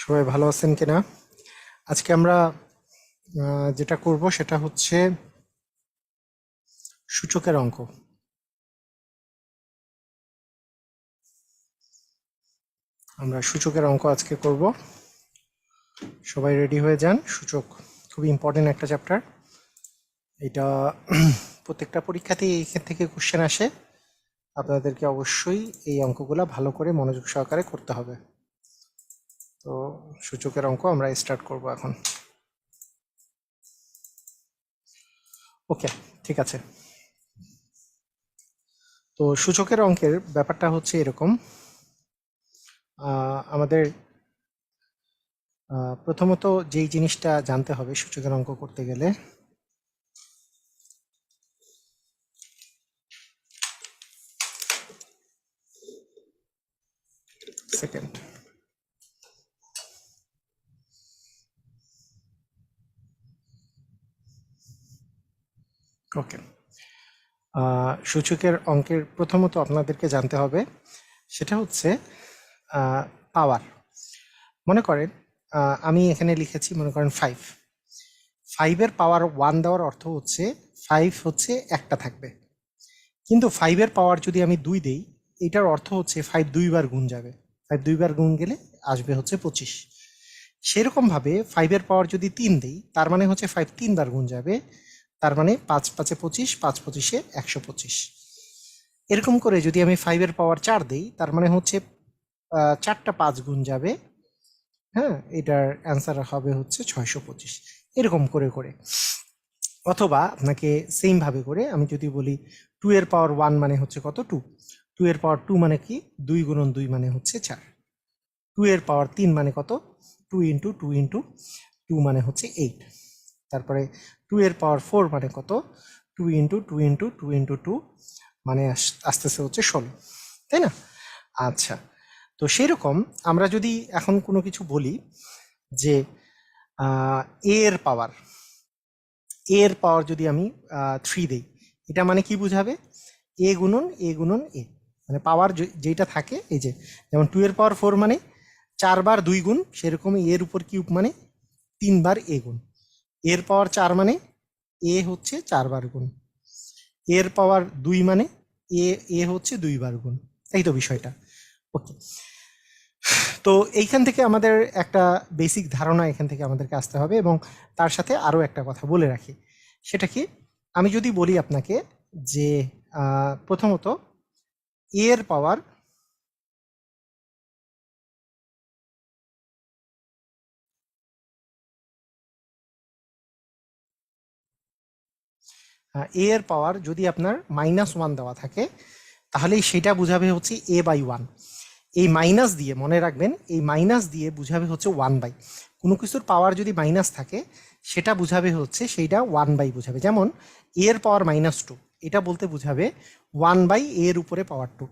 সবাই ভালো আছেন কিনা? আজকে আমরা যেটা করব সেটা হচ্ছে সূচকের অঙ্ক। আমরা সূচকের অঙ্ক আজকে করব। সবাই রেডি হয়ে যান। সূচক খুবই ইম্পর্টেন্ট একটা চ্যাপ্টার। এটা প্রত্যেকটা পরীক্ষাতেই এইখান থেকে কোশ্চেন আসে। আপনাদেরকে অবশ্যই এই অঙ্কগুলো ভালো করে মনোযোগ সহকারে করতে হবে। তো সূচকের অঙ্ক আমরা স্টার্ট করব এখন। ওকে, ঠিক আছে। তো সূচকের অঙ্কের ব্যাপারটা হচ্ছে এরকম। আমাদের প্রথমত যেই জিনিসটা জানতে হবে সূচকের অঙ্ক করতে গেলে, সেকেন্ড, ওকে, সূচকের অঙ্কের প্রথমত আপনাদেরকে জানতে হবে সেটা হচ্ছে পাওয়ার। মনে করেন আমি এখানে লিখেছি, মনে করেন 5 পাওয়ার 1 দেওয়ার অর্থ হচ্ছে 5 হচ্ছে একটা থাকবে, কিন্তু 5 পাওয়ার যদি আমি 2 দেই, এটার অর্থ হচ্ছে 5 দুইবার গুণ যাবে। 5 দুইবার গুণ গেলে আসবে হচ্ছে 25। সেরকমভাবে 5 পাওয়ার যদি 3 দেই, তার মানে হচ্ছে 5 3বার গুণ যাবে, তার মানে 5 5 25, 5 25 125। এরকম করে যদি আমি 5 পাওয়ার 4 দিই, তার মানে হচ্ছে 4টা 5 গুণ যাবে। হ্যাঁ, এটার অ্যান্সার হবে হচ্ছে 625। এরকম করে করে, অথবা আপনাকে সেম ভাবে করে আমি যদি বলি 2 পাওয়ার 1 মানে হচ্ছে কত? 2। 2 পাওয়ার 2 মানে কি? 2 গুণন 2 মানে হচ্ছে 4। 2 পাওয়ার 3 মানে কত? 2 ইন্টু 2 ইন্টু 2 মানে হচ্ছে 8। তারপরে 2 পাওয়ার 4 মানে কত? 2 ইন্টু 2 ইন্টু 2 ইন্টু 2 মানে আসতেছে হচ্ছে 16, তাই না? আচ্ছা, তো সেই রকম আমরা যদি এখন কোনো কিছু বলি যে এর পাওয়ার যদি আমি 3 দেই, এটা মানে কি বুঝাবে? এ গুণন এ গুণন এ, মানে পাওয়ার যেটা থাকে, এই যে যেমন 2 পাওয়ার 4 মানে 4 বার 2 গুণ, সেরকম এর উপর কিউব মানে 3 বার এ গুণ। এর পাওয়ার 4 মানে এ হচ্ছে 4 বার গুণ। এর পাওয়ার 2 মানে এ হচ্ছে 2 বার গুণ। এই তো বিষয়টা। ওকে, তো এইখান থেকে আমাদের একটা বেসিক ধারণা এখান থেকে আমাদেরকে আসতে হবে, এবং তার সাথে আরও একটা কথা বলে রাখি। সেটা কি? আমি যদি বলি আপনাকে যে প্রথমত এর পাওয়ার এর পাওয়ার যদি আপনার -1 দেওয়া থাকে, তাহলে সেটা বুঝাবে হচ্ছে a/1। এই মাইনাস দিয়ে, মনে রাখবেন, এই মাইনাস দিয়ে বুঝাবে হচ্ছে 1/। কোনো কিছুর পাওয়ার যদি মাইনাস থাকে, সেটা বুঝাবে হচ্ছে সেইটা 1/, বুঝাবে। যেমন এর পাওয়ার -2, এটা বলতে বুঝাবে 1/, এর উপরে পাওয়ার 2।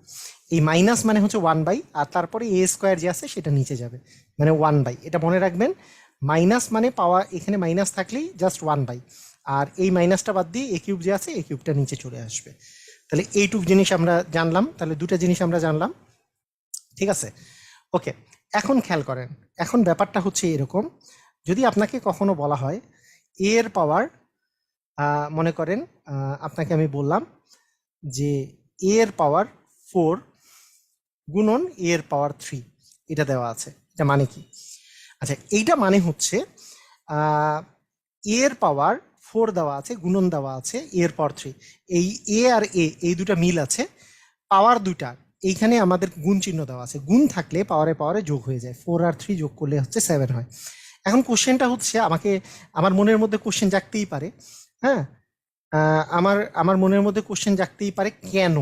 এই মাইনাস মানে হচ্ছে 1/, আর তারপরে এ স্কোয়ার যে আছে সেটা নিচে যাবে, মানে 1/। এটা মনে রাখবেন, মাইনাস মানে পাওয়ার, এখানে মাইনাস থাকলেই জাস্ট 1/, আর এই মাইনাসটা বাদ দিয়ে এ কিউব যে আছে, এ কিউবটা নিচে চলে আসবে। তাহলে এইটুক জিনিস আমরা জানলাম, তাহলে দুটা জিনিস আমরা জানলাম, ঠিক আছে? ওকে, এখন খেয়াল করেন, এখন ব্যাপারটা হচ্ছে এরকম, যদি আপনাকে কখনো বলা হয় এর পাওয়ার, মনে করেন আপনাকে আমি বললাম যে এর পাওয়ার 4 গুণন এর পাওয়ার 3, এটা দেওয়া আছে, এটা মানে কি? আচ্ছা, এইটা মানে হচ্ছে এর পাওয়ার 4 দেওয়া আছে, গুণন দেওয়া আছে এর পাওয়ার 3। এই এ আর এ, এই দুটা মিল আছে, পাওয়ার দুটা এইখানে আমাদের গুণ চিহ্ন দেওয়া আছে। গুণ থাকলে পাওয়ারে পাওয়ারে যোগ হয়ে যায়, 4 আর 3 যোগ করলে হচ্ছে 7 হয়। এখন কোশ্চেনটা হচ্ছে, আমার মনের মধ্যে কোশ্চেন জাগতেই পারে। হ্যাঁ, আমার আমার মনের মধ্যে কোশ্চেন জাগতেই পারে, কেন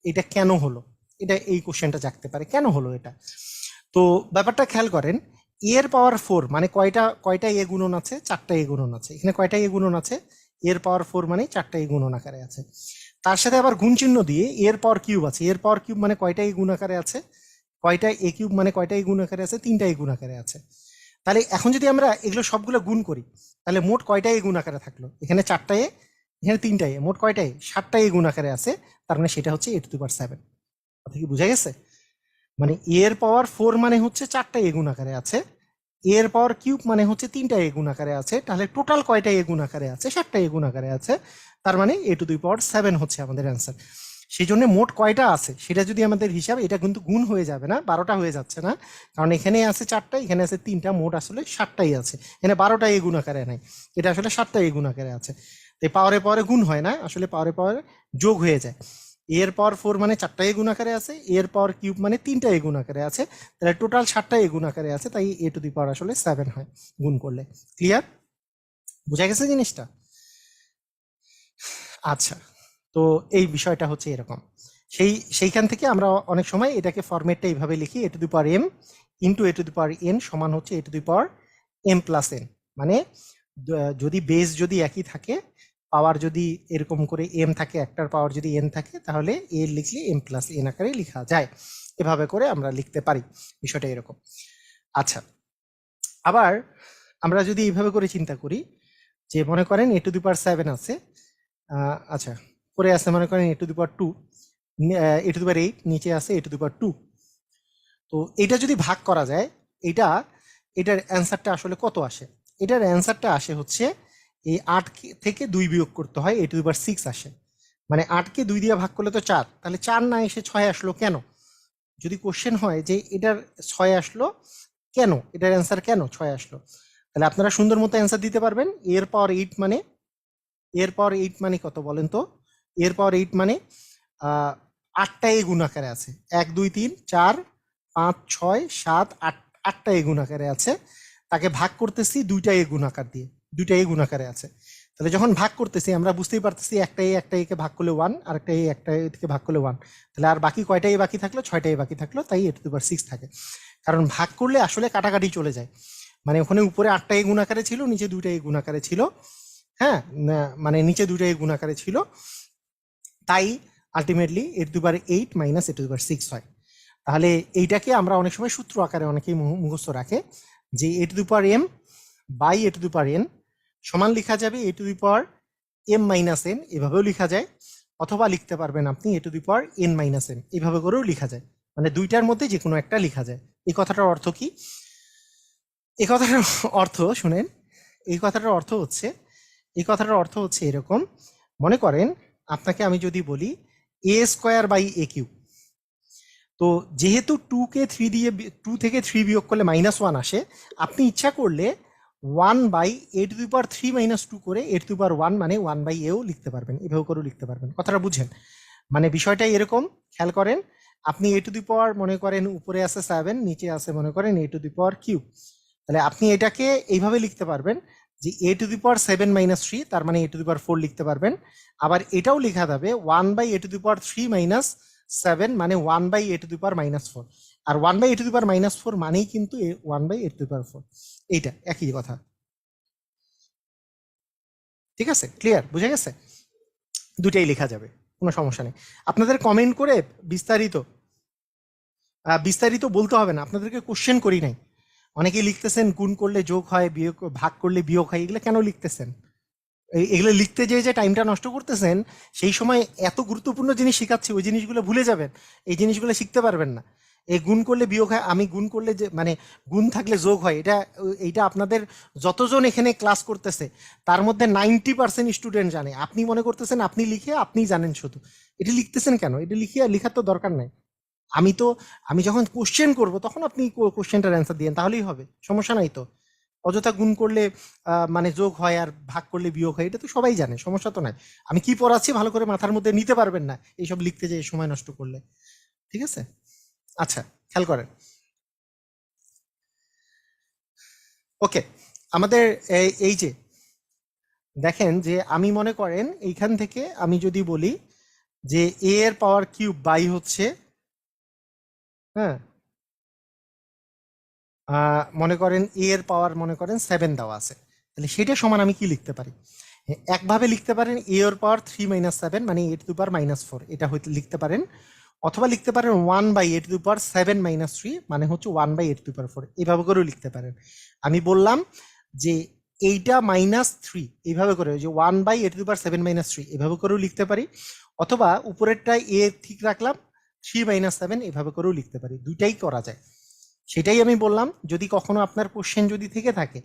এটা কেন হলো? এটা, এই কোশ্চেনটা জাগতে পারে, কেন হলো এটা? তো ব্যাপারটা খেয়াল করেন, এর পাওয়ার 4 মানে কয়টা কয়টা এ গুণন আছে? 4টা এ গুণন আছে। এখানে কয়টা এ গুণন আছে? এর পাওয়ার 4 মানে 4টা এ গুণন আকারে আছে। তার সাথে আবার গুণ চিহ্ন দিয়ে এর পাওয়ার কিউব আছে। এর পাওয়ার কিউব মানে কয়টা এ গুণ আকারে আছে? কয়টা এ কিউব মানে কয়টা এ গুণ আকারে আছে? 3টা এ গুণ আকারে আছে। তাহলে এখন যদি আমরা এগুলো সবগুলো গুণ করি, তাহলে মোট কয়টা এ গুণ আকারে থাকলো? এখানে 4টা এ, এখানে 3টা এ, মোট কয়টা এ? 7টা এ গুণ আকারে আছে। তার মানে সেটা হচ্ছে a⁴। কথা কি বুঝা গেছে? মানে এর পাওয়ার 4 মানে হচ্ছে 4টা এ গুণ আকারে আছে, এর পাওয়ার কিউব মানে হচ্ছে 3টা এ গুণ আকারে আছে, তাহলে টোটাল কয়টা এ গুণ আকারে আছে? 7টা এ গুণ আকারে আছে, তার মানে a⁴ হচ্ছে আমাদের অ্যান্সার। সেই জন্য মোট কয়টা আছে সেটা যদি আমাদের হিসাব, এটা কিন্তু গুণ হয়ে যাবে না, 12টা হয়ে যাচ্ছে না, কারণ এখানে আছে 4টা, এখানে আছে 3টা, মোট আসলে 7টাই আছে। এখানে 12টা এ গুণ আকারে নাই, এটা আসলে 7টা এ গুণ আকারে আছে। তাই পাওয়ারে পাওয়ারে গুণ হয় না, আসলে পাওয়ারে পাওয়ারে যোগ হয়ে যায়। এর পাওয়ার 4 মানে 4টা এ গুণ আকারে আছে, এর পাওয়ার কিউব মানে 3টা এ গুণ আকারে আছে, তাহলে টোটাল 7টা এ গুণ আকারে আছে, তাই a⁴ আসলে 7 হয় গুণ করলে। ক্লিয়ার? বোঝা গেছে জিনিসটা? আচ্ছা, তো এই বিষয়টা হচ্ছে এরকম। সেইখান থেকে আমরা অনেক সময় এটাকে ফরম্যাটটা এইভাবে লিখি, a⁴m ইন্টু a⁴n সমান হচ্ছে a⁴m+n। মানে যদি বেস যদি একই থাকে, পাওয়ার যদি এরকম করে m থাকে, একটার পাওয়ার যদি n থাকে, তাহলে a লিখলে m+n আকারে লেখা যায়। এভাবে করে আমরা লিখতে পারি, বিষয়টা এরকম। আচ্ছা, আবার আমরা যদি এইভাবে করে চিন্তা করি যে মনে করেন a⁴7 আছে, আচ্ছা পরে আছে মনে করেন a⁴2, a⁴8, নিচে আছে a⁴2। তো এটা যদি ভাগ করা যায়, এটার অ্যান্সারটা আসলে কত আসে? এটার অ্যান্সারটা আসে হচ্ছে এই 8 থেকে 2 বিয়োগ করতে হয়, a⁴6 আসে। মানে 8কে 2 দিয়ে ভাগ করলে তো 4, তাহলে 4 না এসে 6 আসলো কেন? যদি কোশ্চেন হয় যে এটার 6 আসলো কেন, এটার অ্যান্সার কেন 6 আসলো, তাহলে আপনারা সুন্দর মতো অ্যান্সার দিতে পারবেন। এর পাওয়ার 8 মানে, এর পাওয়ার 8 মানে কত বলেন তো? এর পাওয়ার 8 মানে 8টা এ গুণ আকারে আছে, 1 2 3 4 5 6 7 8, 8টা এ গুণ আকারে আছে। তাকে ভাগ করতেছি 2টা এ গুণ আকার দিয়ে, 2টা এ গুণ আকারে আছে। তাহলে যখন ভাগ করতেছি আমরা বুঝতেই পারতেছি, একটা একে ভাগ করলে 1, আর একটা এ থেকে ভাগ করলে 1, তাহলে আর বাকি কয়টা এ বাকি থাকলো? 6টা এ বাকি থাকলো, তাই a⁴6 থাকে। কারণ ভাগ করলে আসলে কাটাকাটি চলে যায়, মানে ওখানে উপরে 8টা এ গুণ আকারে ছিল, নিচে 2টা এ গুণ আকারে ছিল। হ্যাঁ, মানে নিচে 2টা এ গুণ আকারে ছিল, তাই আলটিমেটলি a⁴8 মাইনাস a⁴6 হয়। তাহলে এইটাকে আমরা অনেক সময় সূত্র আকারে অনেকেই মুখস্থ রাখে যে a⁴m বাই a⁴n সমান লেখা যাবে a⁴m−n, এভাবেও লেখা যায়, অথবা লিখতে পারবেন আপনি a⁴n−n, এভাবে করেও লেখা যায়। মানে দুইটার মধ্যে যে কোনো একটা লেখা যায়। এই কথাটার অর্থ কি? এই কথাটার অর্থ শুনেন, এই কথাটার অর্থ হচ্ছে এরকম, মনে করেন আপনাকে আমি যদি বলি a²/a³, তো যেহেতু 2 থেকে 3 বিয়োগ করলে -1 আসে, আপনি ইচ্ছা করলে 1/a⁴3 - 2 করে a⁴1 মানে 1/a লিখতে পারবেন, এভাবে করেও লিখতে পারবেন। কথাটা বুঝেন? মানে বিষয়টা এরকম, খেয়াল করেন, আপনি মনে করেন উপরে আছে 7, নিচে আছে মনে করেন a⁴3, তাহলে আপনি এটাকে এইভাবে লিখতে পারবেন যে a⁴7 - 3, তার মানে a⁴4 লিখতে পারবেন। আবার এটাও লেখা যাবে 1/a⁴3 - 7 মানে 1/a⁴4, আর 1/a⁴4 মানেই কিন্তু 1/a⁴4, এইটা একই কথা। ঠিক আছে? ক্লিয়ার? বুঝে গেছে? দুটাই লেখা যাবে, কোনো সমস্যা নেই। আপনাদের কমেন্ট করে বিস্তারিত বলতে হবে না, আপনাদেরকে কোশ্চেন করি নাই। অনেকেই লিখতেছেন গুণ করলে যোগ হয়, বিয়োগ ভাগ করলে বিয়োগ হয়, এগুলো কেন লিখতেছেন? এগুলো লিখতে যে টাইমটা নষ্ট করতেছেন, সেই সময় এত গুরুত্বপূর্ণ জিনিস শেখাচ্ছি, ওই জিনিসগুলো ভুলে যাবেন, এই জিনিসগুলো শিখতে পারবেন না। এই গুণ করলে বিয়োগ হয়, আমি গুণ করলে যে মানে গুণ থাকলে যোগ হয়, এইটা আপনাদের যতজন এখানে ক্লাস করতেছে তার মধ্যে 90% স্টুডেন্ট জানে। আপনি মনে করতেছেন আপনি লিখে আপনিই জানেন শুধু, এটা লিখতেছেন কেন? এটা লিখার তো দরকার নাই। আমি যখন কোশ্চেন করব তখন আপনি কোশ্চেনটার অ্যান্সার দিয়েন, তাহলেই হবে, সমস্যা নাই তো। অযথা গুণ করলে মানে যোগ হয় আর ভাগ করলে বিয়োগ হয়, এটা তো সবাই জানে, সমস্যা তো নাই। আমি কি পড়াচ্ছি ভালো করে মাথার মধ্যে নিতে পারবেন না এইসব লিখতে যেয়ে সময় নষ্ট করলে। ঠিক আছে? আচ্ছা, খেয়াল করেন। ওকে, আমাদের এই যে দেখেন যে আমি মনে করেন এইখান থেকে আমি যদি বলি যে a এর পাওয়ার কিউব বাই হচ্ছে, হ্যাঁ, মনে করেন a এর পাওয়ার মনে করেন 7 দেওয়া আছে, তাহলে সেটা সমান আমি কি লিখতে পারি? একভাবে লিখতে পারেন a এর পাওয়ার 3 - 7 মানে a⁴ এটা হয়তো লিখতে পারেন, অথবা লিখতে পারেন 1/a⁴7 - 3 মানে হচ্ছে 1/a⁴, এইভাবে করেও লিখতে পারেন। আমি বললাম যে এইটা -3 এইভাবে করে, যে 1/a⁴7 - 3 এভাবে করেও লিখতে পারি, অথবা উপরেরটায় a ঠিক রাখলাম 3 - 7 এভাবে করেও লিখতে পারি, দুইটাই করা যায়। সেটাই আমি বললাম, যদি কখনো আপনার কোশ্চেন যদি থেকে থাকে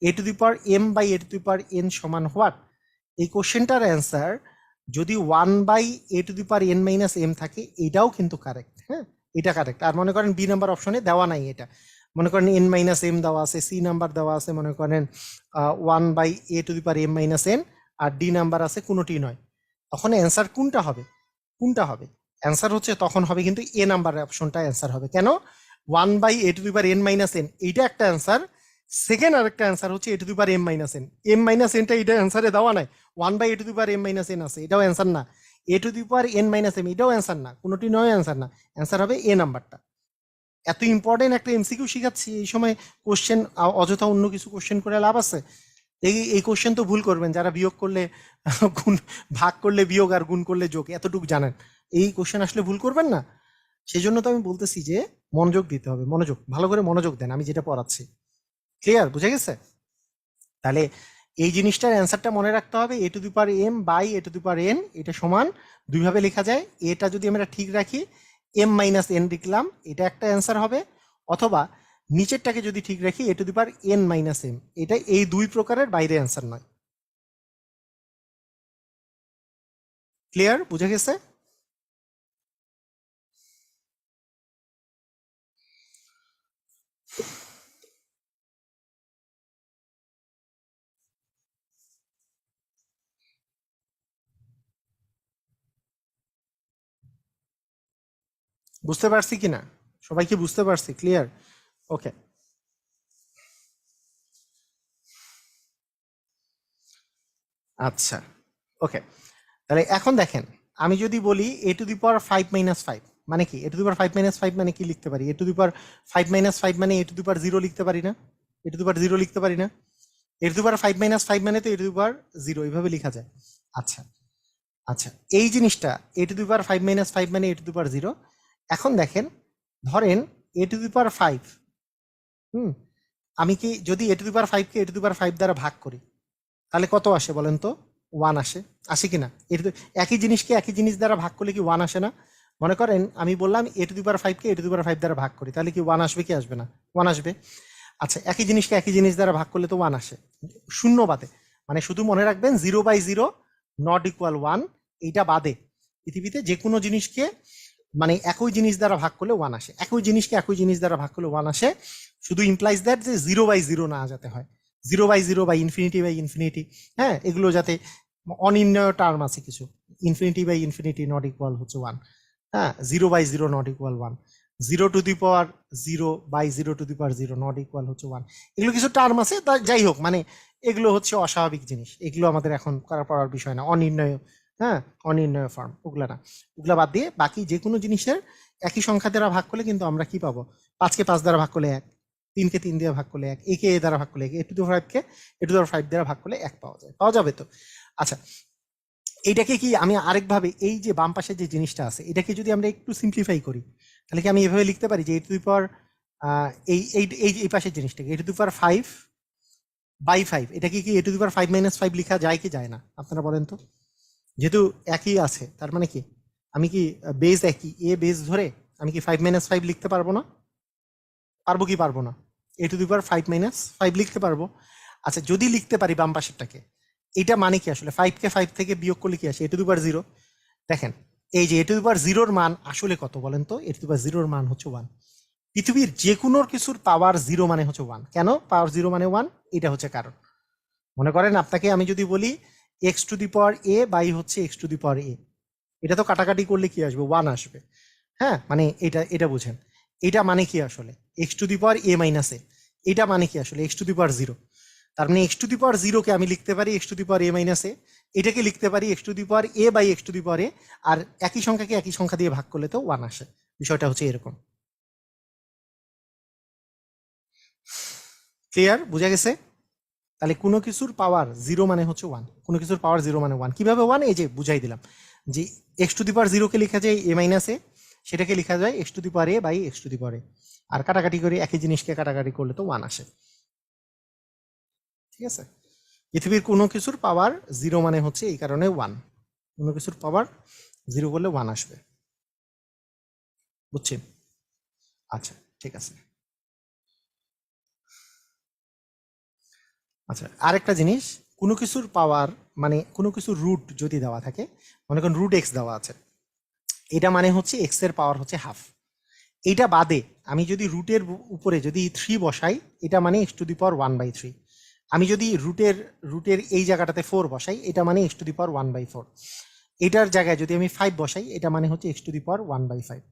a to the power m by a to the power n সমান হোয়াট, এই কোশ্চেনটার অ্যান্সার যদি 1 by a to the power n minus m থাকে, এটাও কিন্তু কারেক্ট। হ্যাঁ, এটা কারেক্ট। আর মনে করেন বি নাম্বার অপশনে দেওয়া নাই এটা, মনে করেন এন মাইনাস এম দেওয়া আছে, সি নাম্বার দেওয়া আছে মনে করেন 1 by a to the power m minus n, আর ডি নাম্বার আছে কোনোটি নয়, তখন অ্যান্সার কোনটা হবে? কোনটা হবে অ্যান্সার হচ্ছে? তখন হবে কিন্তু এ নাম্বারের অপশনটা অ্যান্সার হবে। কেন? 1 by a to the power n minus n এইটা একটা অ্যান্সার, সেকেন্ড আরেকটা অ্যান্সার হচ্ছে a to the power m minus n. M minus এনটা এটা অ্যান্সারে দেওয়া নাই, 1 by a to the power m minus n আছে, এটাও অ্যান্সার না। A to the power n minus m এটাও অ্যান্সার না, কোনোটি নয় অ্যান্সার না, অ্যান্সার হবে এ নাম্বারটা। এত ইম্পর্টেন্ট একটা এমসিকিউ শিখাচ্ছি, এই সময় কোশ্চেন অযথা অন্য কিছু কোশ্চেন করে লাভ আছে? এই কোশ্চেন তো ভুল করবেন যারা বিয়োগ করলে গুণ, ভাগ করলে বিয়োগ আর গুণ করলে যোগ, এতটুকু জানেন। এই কোশ্চেন আসলে ভুল করবেন না। সেই জন্য তো আমি বলতেছি যে মনোযোগ দিতে হবে, মনোযোগ, ভালো করে মনোযোগ দেন আমি যেটা পড়াচ্ছি। ক্লিয়ার? বুঝে গেছে? তাহলে এই জিনিসটার অ্যান্সারটা মনে রাখতে হবে, a to the power m by a to the power n, এটা সমান দুইভাবে লেখা যায়। এটা যদি আমরা ঠিক রাখি এম মাইনাস এন লিখলাম, এটা একটা অ্যান্সার হবে, অথবা নিচেরটাকে যদি ঠিক রাখি a to the power n minus m, এটা এই দুই প্রকারের বাইরে অ্যান্সার নয়। ক্লিয়ার? বুঝে গেছে? বুঝতে পারছি কিনা? সবাই কি বুঝতে পারছি? ক্লিয়ার? ওকে, আচ্ছা, ওকে। তাহলে এখন দেখেন, আমি যদি বলি এ টু দি পাওয়ার 5 - 5 মানে কি? এ টু দি পাওয়ার 5 - 5 মানে কি লিখতে পারি? এ টু দি পাওয়ার 5 - 5 মানে এ টু দি পাওয়ার 0 লিখতে পারি না? এ টু দি পাওয়ার 0 লিখতে পারি না? এ টু দি পাওয়ার 5 - 5 মানে তো এ টু দি পাওয়ার 0, এইভাবে লেখা যায়। আচ্ছা, আচ্ছা, এই জিনিসটা এ টু দি পাওয়ার 5 - 5 মানে এ টু দি পাওয়ার 0। এখন দেখেন, ধরেন এ টু দি পাওয়ার 5, হুম, আমি কি যদি এ to the power 5 K A to the power 5 দ্বারা ভাগ করি, তাহলে কত আসে বলেন তো? 1 আসে। আসে কিনা? একই জিনিসকে একই জিনিস দ্বারা ভাগ করলে কি 1 আসে না? মনে করেন আমি বললাম এ to the power 5 K A to the power 5 দ্বারা ভাগ করি, তাহলে কি 1 আসবে কি আসবে না? 1 আসবে। আচ্ছা, একই জিনিসকে একই জিনিস দ্বারা ভাগ করলে তো 1 আসে, শূন্য বাদে। মানে শুধু মনে রাখবেন 0/0 নট ইকুয়াল 1, এইটা বাদে পৃথিবীতে যে কোনো জিনিসকে মানে একই জিনিস দ্বারা ভাগ করলে 1 আসে, একই জিনিসকে একই জিনিস দ্বারা ভাগ করলে 1 আসে। শুধু ইমপ্লাইজ দ্যাট যে 0/0 না যাতে হয়, 0/0 বা ইনফিনিটি, হ্যাঁ, এগুলো যাতে অনির্ণয় টার্ম আছে কিছু, ইনফিনিটি নট ইকুয়াল হচ্ছে 1, হ্যাঁ, 0/0 not equal 1, 0 to the power 0/0 two the power 0 not equal হচ্ছে 1, এগুলো কিছু টার্ম আছে। যাই হোক, মানে এগুলো হচ্ছে অস্বাভাবিক জিনিস, এগুলো আমাদের এখন পড়ার বিষয় না, অনির্ণয়, হ্যাঁ, অনির্ণয় ফর্ম, ওগুলা না। ওগুলা বাদ দিয়ে বাকি যে কোনো জিনিসের একই সংখ্যা দ্বারা ভাগ করলে কিন্তু আমরা কি পাবো? 5 কে 5 দ্বারা ভাগ করলে 1, 3 কে 3 দিয়ে ভাগ করলে 1, এ কে এ দ্বারা ভাগ করলে 1, a to the power 5 K A to the power 5 দ্বারা ভাগ করলে 1 পাওয়া যায়, পাওয়া যাবে তো? আচ্ছা, এইটাকে কি আমি আরেকভাবে, এই যে বাম পাশে যে জিনিসটা আছে এটাকে যদি আমরা একটু সিম্পলিফাই করি, তাহলে কি আমি এভাবে লিখতে পারি যে এ টু দি পাওয়ার এই এই এই এই পাশের জিনিসটাকে এ টু দি পাওয়ার 5/5, এটা কি এ টু দি পাওয়ার 5 - 5 লেখা যায় কি যায় না? আপনারা বলেন তো। যেহেতু একই আছে তার মানে কি আমি কি বেস একই, এ বেস ধরে আমি কি 5 - 5 লিখতে পারবো না? পারবো কি পারবো না? এ টু দি পাওয়ার 5 - 5 লিখতে পারবো। আচ্ছা, যদি লিখতে পারি বাম পাশেরটাকে, এটা মানে কি আসলে 5 কে 5 থেকে বিয়োগ করলে কি আসে? এ টু দি পাওয়ার 0। দেখেন, এই যে এ টু দি পাওয়ার 0-র মান আসলে কত বলেন তো? এ টু দি পাওয়ার 0-র মান হচ্ছে 1। পৃথিবীর যে কোনো কিছুর পাওয়ার 0 মানে হচ্ছে 1। কেন পাওয়ার 0 মানে 1? এটা হচ্ছে কারণ। মনে করেন আপনাকে আমি যদি বলি x to the power a by হচ্ছে x to the power a, এটা তো কাটাকাটি করলে কি আসবে? 1 আসবে। হ্যাঁ, মানে এটা এটা বুঝেন। এটা মানে কি আসলে? X to the power a minus a, এটা মানে কি আসলে? X to the power 0। তার মানে এক্স টু দি পাওয়ার 0 কে আমি লিখতে পারি x to the power a minus a, এটাকে লিখতে পারি x to the power a by x to the power a, আর একই সংখ্যাকে একই সংখ্যা দিয়ে ভাগ করলে তো 1 আসে। বিষয়টা হচ্ছে এরকম। ক্লিয়ার? বুঝা গেছে? তাহলে কোনো কিছুর পাওয়ার 0 মানে হচ্ছে 1, কোনো কিছুর পাওয়ার 0 মানে 1। কিভাবে 1? এই যে বুঝাই দিলাম যে এক্স টু দি পাওয়ার 0 কে লেখা যায় এ মাইনাস এ, সেটাকে লেখা যায় x to the power a by x to the power a, আর কাটাকাটি করে একই জিনিসকে কাটাকাটি করলে তো 1 আসে। ঠিক আছে? পৃথিবীর কোনো কিছুর পাওয়ার 0 মানে হচ্ছে এই কারণে 1, কোনো কিছুর পাওয়ার 0 করলে 1 আসবে। বুঝছেন? আচ্ছা, ঠিক আছে। আচ্ছা, আরেকটা জিনিস, কোনো কিছুর পাওয়ার মানে কোনো কিছুর রুট যদি দেওয়া থাকে, মনে করেন রুট এক্স দেওয়া আছে, এটা মানে হচ্ছে এক্স এর পাওয়ার হচ্ছে হাফ। এইটা বাদে আমি যদি রুটের উপরে যদি 3 বসাই, এটা মানে এক্স টু দি পাওয়ার 1/3। আমি যদি রুটের এই জায়গাটাতে 4 বসাই, এটা মানে এক্স টু দি পাওয়ার 1/4। এটার জায়গায় যদি আমি 5 বসাই, এটা মানে হচ্ছে এক্স টু দি পাওয়ার 1/5।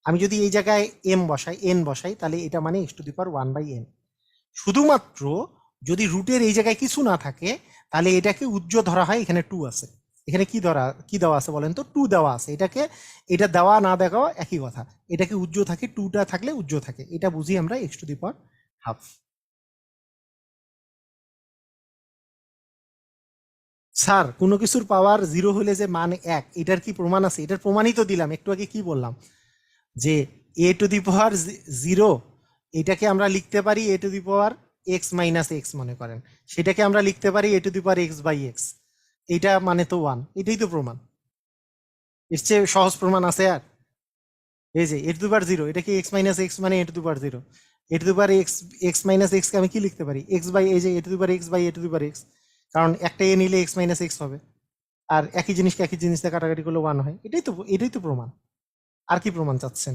আমি যদি এই জায়গায় এন বসাই, তাহলে এটা মানে x to the power 1/n। শুধুমাত্র যদি রুটের এই জায়গায় কিছু না থাকে, তাহলে এটাকে উজ্জ ধরা হয়। এখানে 2 আছে, এখানে কি দেওয়া আছে বলেন তো? 2 দেওয়া আছে। এটা দেওয়া না দেওয়া একই কথা। এটাকে উজ্জ থাকে, 2টা থাকলে উজ্জ থাকে। এটা বুঝি আমরা x to the power half. Sir, কোনো কিছুর পাওয়ার 0 হলে যে মান 1, এটার কি প্রমাণ আছে? এটার প্রমাণই তো দিলাম একটু আগে। কি বললাম? যে এ টু দি পাওয়ার 0, এটাকে আমরা লিখতে পারি a to the power x minus x, মনে করেন। সেটাকে আমরা লিখতে পারি a to the power x by x. এইটা মানে তো 1। এটাই তো প্রমাণ। এর চেয়ে সহজ প্রমাণ আছে আর? এই যে এ টু দি পাওয়ার 0, এটা কি এক্স মাইনাস এক্স মানে a to the power 0। A to the power x, x minus x কে আমি কি লিখতে পারি? এক্স বাই, এই যে a to the power x by a to the power x. কারণ একটা এ নিলে এক্স মাইনাস এক্স হবে। আর একই জিনিসকে একই জিনিস দিয়ে কাটাকাটি করলে 1 হয়। এটাই তো প্রমাণ। আর কি প্রমাণ চাচ্ছেন?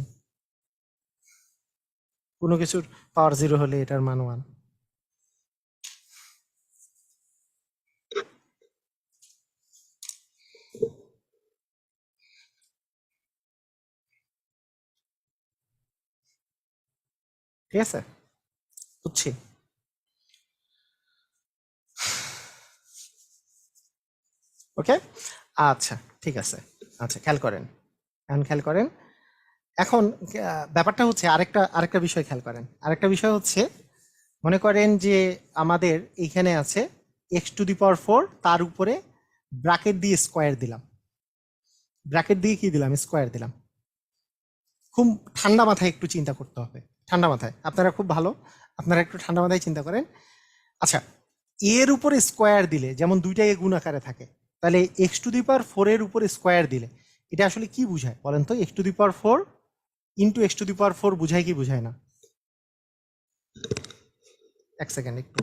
কোনো কিছুর পাওয়ার 0 হলে এটার মান 1। ঠিক আছে, বুঝছি। ওকে, আচ্ছা, ঠিক আছে। আচ্ছা, খেয়াল করেন, এখন খেয়াল করেন। এখন ব্যাপারটা হচ্ছে আরেকটা বিষয় খেয়াল করেন। আরেকটা বিষয় হচ্ছে, মনে করেন যে আমাদের এইখানে আছে এক্স টু দি পাওয়ার 4, তার উপরে ব্র্যাকেট দিয়ে স্কোয়ার দিলাম। ব্র্যাকেট দিয়ে কি দিলাম? স্কোয়ার দিলাম। খুব ঠান্ডা মাথায় একটু চিন্তা করতে হবে। ঠান্ডা মাথায়, আপনারা খুব ভালো, আপনারা একটু ঠান্ডা মাথায় চিন্তা করেন। আচ্ছা, এর উপরে স্কোয়ার দিলে যেমন দুইটা এ গুণ আকারে থাকে, তাহলে এক্স টু দি পাওয়ার 4 এর উপরে স্কোয়ার দিলে এটা আসলে কি বুঝায় বলেন তো? X to the power 4 into x to the power 4 বুঝায় কি বুঝায় না? এক সেকেন্ড একটু।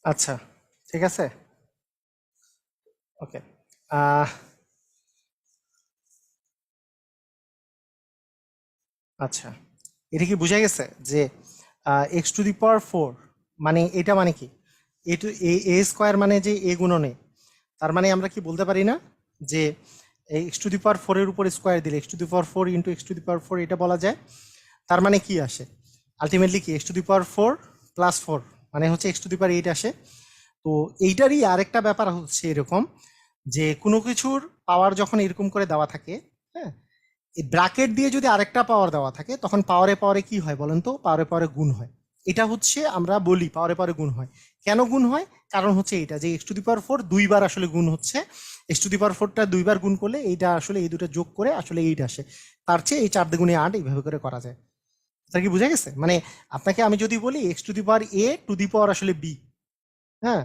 আচ্ছা, ঠিক আছে। ওকে, আহ আচ্ছা, এটা কি বোঝা গেছে যে x to the power four মানে এটা মানে কি, এ টু এ স্কোয়ার মানে যে এ গুণনে, তার মানে আমরা কি বলতে পারি না যে এক্স টু দি পাওয়ার ফোরের উপর স্কোয়ার দিলে x to the power four into x to the power four, এটা বলা যায়। তার মানে কি আসে আলটিমেটলি কি x to the power four plus four মানে হচ্ছে x to the power eight আসে। তো এইটারই আরেকটা ব্যাপার হচ্ছে এরকম যে কোনো কিছুর পাওয়ার যখন এরকম করে দেওয়া থাকে, হ্যাঁ, এই ব্র্যাকেট দিয়ে যদি আরেকটা পাওয়ার দেওয়া থাকে তখন পাওয়ারে পাওয়ারে কি হয় বলেন তো, পাওয়ারে পাওয়ারে গুণ হয়। এটা হচ্ছে আমরা বলি পাওয়ারে পাওয়ারে গুণ হয়। কেন গুণ হয়? কারণ হচ্ছে এটা যে x to the power four দুইবার আসলে গুণ হচ্ছে, এক্স টু দি পাওয়ার ফোরটা দুইবার গুণ করলে এইটা আসলে এই দুটো যোগ করে আসলে এইট আসে। তার চেয়ে এই চার দুগুণে আট এইভাবে করে করা যায়। এটা কি বুঝা গেছে? মানে আপনাকে আমি যদি বলি x to the power a to the power আসলে বি, হ্যাঁ,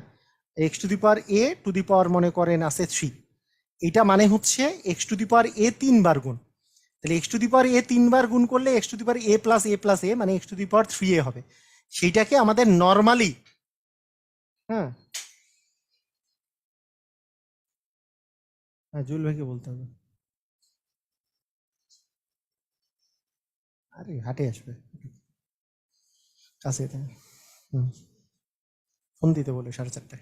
x to the power a to the power মনে করেন আছে থ্রি, এটা মানে হচ্ছে এক্স টু দি পাওয়ার এ তিনবার গুণ। তাহলে এক্স টু দি পাওয়ার এ তিনবার গুণ করলে x to the power a plus a মানে x to the power three a হবে। সেইটাকে আমাদের নর্মালি, হ্যাঁ, হ্যাঁ জুয়েল ভাইকে বলতে হবে। আরে হাটে আসবে কাছে, হুম, ফোন দিতে বলে 4:30।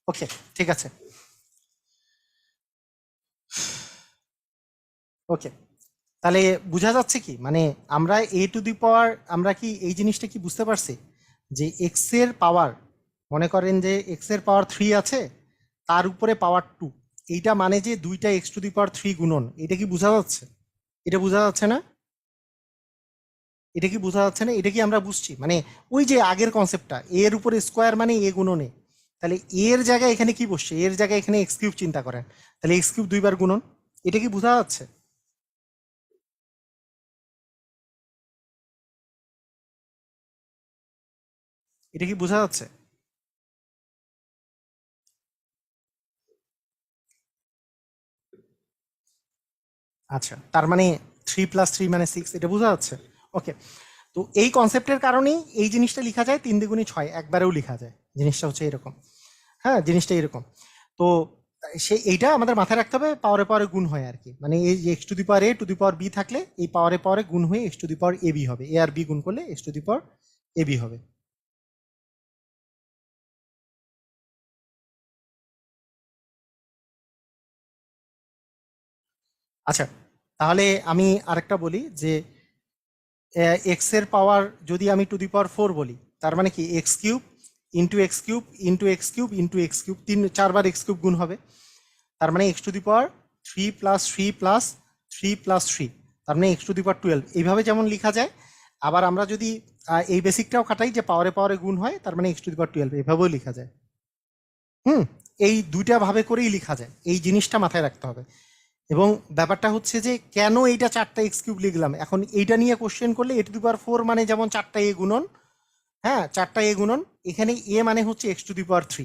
ওকে, ঠিক আছে। ওকে, তাহলে বোঝা যাচ্ছে কি মানে আমরা এ টু দি পাওয়ার, আমরা কি এই জিনিসটা কি বুঝতে পারছি যে এক্স এর পাওয়ার, মনে করেন যে এক্স এর পাওয়ার থ্রি আছে, তার উপরে পাওয়ার টু, এইটা মানে যে দুইটা x to the power three গুণন, এটা কি বোঝা যাচ্ছে? এটা বোঝা যাচ্ছে না? এটা কি বোঝা যাচ্ছে না? এটা কি আমরা বুঝছি মানে ওই যে আগের কনসেপ্টটা এর উপরে স্কোয়ার মানে এ গুণনে, তাহলে এর জায়গায় এখানে কি বসছে, এর জায়গায় এখানে এক্স কিউব চিন্তা করেন, তাহলে এক্স কিউব দুইবার গুণন, এটা কি বোঝা যাচ্ছে? এটা কি বোঝা যাচ্ছে? আচ্ছা, তার মানে থ্রি প্লাস থ্রি মানে সিক্স, এটা বোঝা যাচ্ছে। ওকে, তো এই কনসেপ্টের কারণেই এই জিনিসটা লেখা যায় তিন দ্বিগুণী ছয়, একবারেও লেখা যায়। জিনিসটা হচ্ছে এরকম, হ্যাঁ, জিনিসটা এরকম। তো সে এইটা আমাদের মাথায় রাখতে হবে, পাওয়ারে পাওয়ারে গুণ হয় আর কি, মানে এই x to the power a to the power b থাকলে এই পাওয়ারে পাওয়ারে গুণ হয়ে x to the power a b হবে, এ আর বি গুণ করলে x to the power a b হবে। আচ্ছা, তাহলে আমি আরেকটা বলি যে এক্স এর পাওয়ার যদি আমি টু দি পাওয়ার ফোর বলি, তার মানে কি x cube into x cube into x cube into x cube, তিন চারবার এক্স কিউব গুণ হবে। তার মানে x to the power three plus three plus three plus three, তার মানে x to the power twelve, এইভাবে যেমন লেখা যায়। আবার আমরা যদি এই বেসিকটাও খাটাই যে পাওয়ারে পাওয়ারে গুণ হয়, তার মানে x to the power twelve এভাবেও লেখা যায়। হুম, এই দুইটা ভাবে করেই লেখা যায়, এই জিনিসটা মাথায় রাখতে হবে। এবং ব্যাপারটা হচ্ছে যে কেন এইটা চারটা এক্স কিউব লিখলাম, এখন এইটা নিয়ে কোশ্চেন করলে এ টু দি পাওয়ার ফোর মানে যেমন চারটা এ গুণন, হ্যাঁ, চারটা এ গুণন, এখানে এ মানে হচ্ছে x to the power three.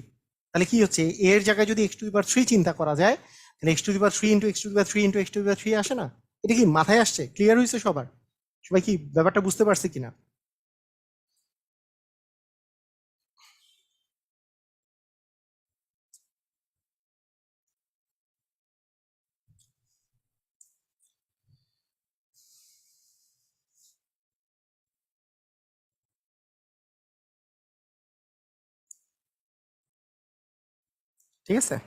তাহলে কি হচ্ছে, এর জায়গায় যদি x to the power three চিন্তা করা যায়, তাহলে x to the power three into x to the power three into x to the power three আসে না? এটা কি মাথায় আসছে? ক্লিয়ার হয়েছে সবার? সবাই কি ব্যাপারটা বুঝতে পারছে কিনা? ঠিক আছে,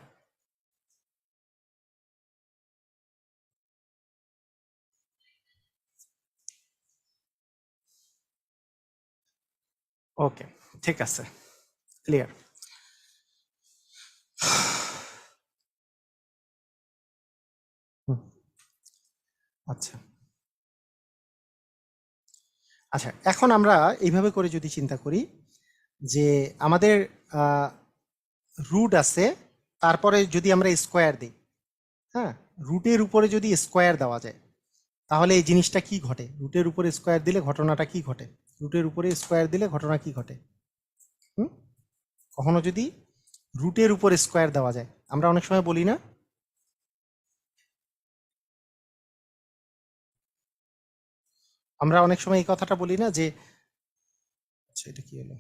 ওকে, ঠিক আছে, ক্লিয়ার। আচ্ছা, আচ্ছা, এখন আমরা এইভাবে করে যদি চিন্তা করি যে আমাদের রুট আছে, তারপরে যদি আমরা স্কোয়ার দিই, হ্যাঁ, রুটের উপরে যদি স্কোয়ার দেওয়া যায় তাহলে এই জিনিসটা কি ঘটে? রুটের উপরে স্কোয়ার দিলে ঘটনাটা কি ঘটে? রুটের উপরে স্কোয়ার দিলে ঘটনা কি ঘটে? কখনো যদি রুটের উপর স্কোয়ার দেওয়া যায়, আমরা অনেক সময় বলি না, আমরা অনেক সময় এই কথাটা বলি না যে, আচ্ছা এটা কি হলো,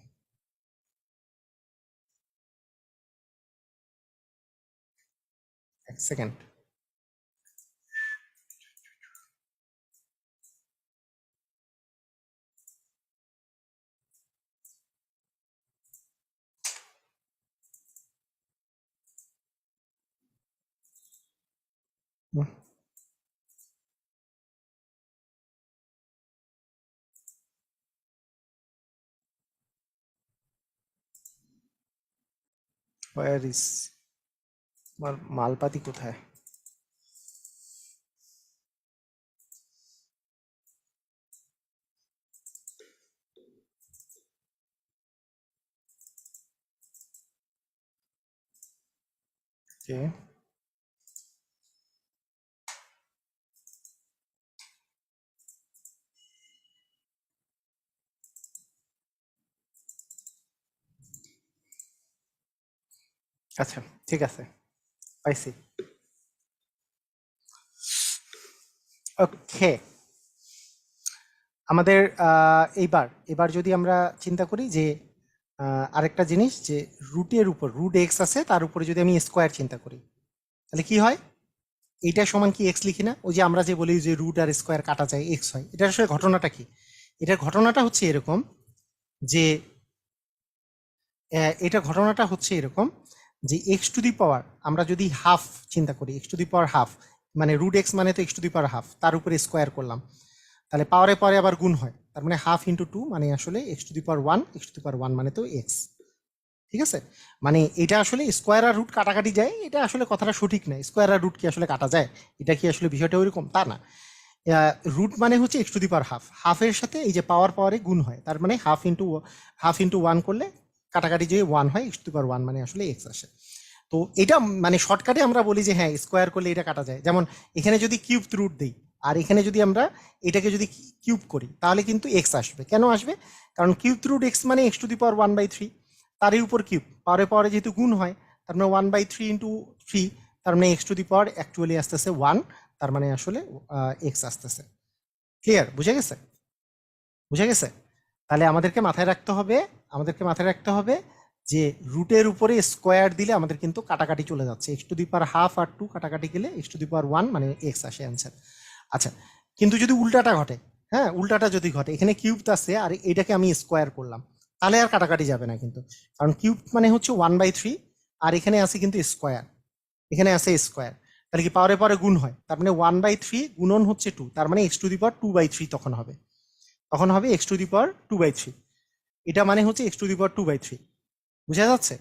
এক সেকেন্ড, ওয়ার ইজ, মালপাতি কোথায়? ওকে, আচ্ছা ঠিক আছে, পাইছি। ওকে, আমাদের এইবার এবার যদি আমরা চিন্তা করি যে আরেকটা জিনিস, যে রুটের উপর রুট এক্স আছে, তার উপরে যদি আমি স্কোয়ার চিন্তা করি তাহলে কি হয়? এইটা সমান কি এক্স লিখি না? ওই যে আমরা যে বলি যে রুট আর স্কোয়ার কাটা যায় এক্স হয়, এটার আসলে ঘটনাটা কি? এটার ঘটনাটা হচ্ছে এরকম যে এটা ঘটনাটা হচ্ছে এরকম যে এক্স টু দি পাওয়ার আমরা যদি হাফ চিন্তা করি, x to the power half মানে রুট এক্স মানে তো x to the power half, তার উপরে স্কোয়ার করলাম, তাহলে পাওয়ারে পরে আবার গুণ হয়, তার মানে হাফ ইন্টু টু মানে আসলে x to the power one, x to the power one মানে তো এক্স। ঠিক আছে, মানে এটা আসলে স্কোয়ার আর রুট কাটাকাটি যায়, এটা আসলে কথাটা সঠিক না, স্কোয়ার আর রুট কি আসলে কাটা যায়? এটা কি আসলে বিষয়টা ওইরকম? তা না, রুট মানে হচ্ছে x to the power half, হাফের সাথে এই যে পাওয়ারে গুণ হয়, তার মানে হাফ ইন্টু ওয়ান করলে কাটাকাটি যে ওয়ান হয়, x to the power one মানে আসলে এক্স আসে। তো এটা মানে শর্টকাটে আমরা বলি যে হ্যাঁ স্কোয়ার করলে এটা কাটা যায়। যেমন এখানে যদি কিউব রুট দিই আর এখানে যদি আমরা এটাকে যদি কিউব করি তাহলে কিন্তু এক্স আসবে। কেন আসবে? কারণ কিউব রুট এক্স মানে x to the power one by three, তারই উপর কিউব, পাওয়ারে যেহেতু গুণ হয়, তার মানে one by three into three, তার মানে x to the power actually আসতেছে ওয়ান, তার মানে আসলে এক্স আসতেছে। ক্লিয়ার? বুঝে গেছে? বুঝে গেছে? তাহলে আমাদেরকে মাথায় রাখতে হবে যে রুটের উপরে স্কোয়ার দিলে আমাদের কিন্তু কাটাকাটি চলে যাচ্ছে, x to the power half আর টু কাটাকাটি গেলে x to the power one মানে এক্স আসে অ্যান্সার। আচ্ছা, কিন্তু যদি উল্টাটা ঘটে, হ্যাঁ উল্টাটা যদি ঘটে, এখানে কিউব আছে আর এটাকে আমি স্কোয়ার করলাম, তাহলে আর কাটাকাটি যাবে না কিন্তু, কারণ কিউব মানে হচ্ছে ওয়ান বাই থ্রি আর এখানে আছে কিন্তু স্কোয়ার, এখানে আছে স্কোয়ার, তাহলে কি পাওয়ারে পরে গুণ হয়, তার মানে ওয়ান বাই থ্রি গুণন হচ্ছে টু, তার মানে x to the power two by three তখন হবে x to the power two by three, এটা মানে হচ্ছে x to the power two by three. বুঝা যাচ্ছে?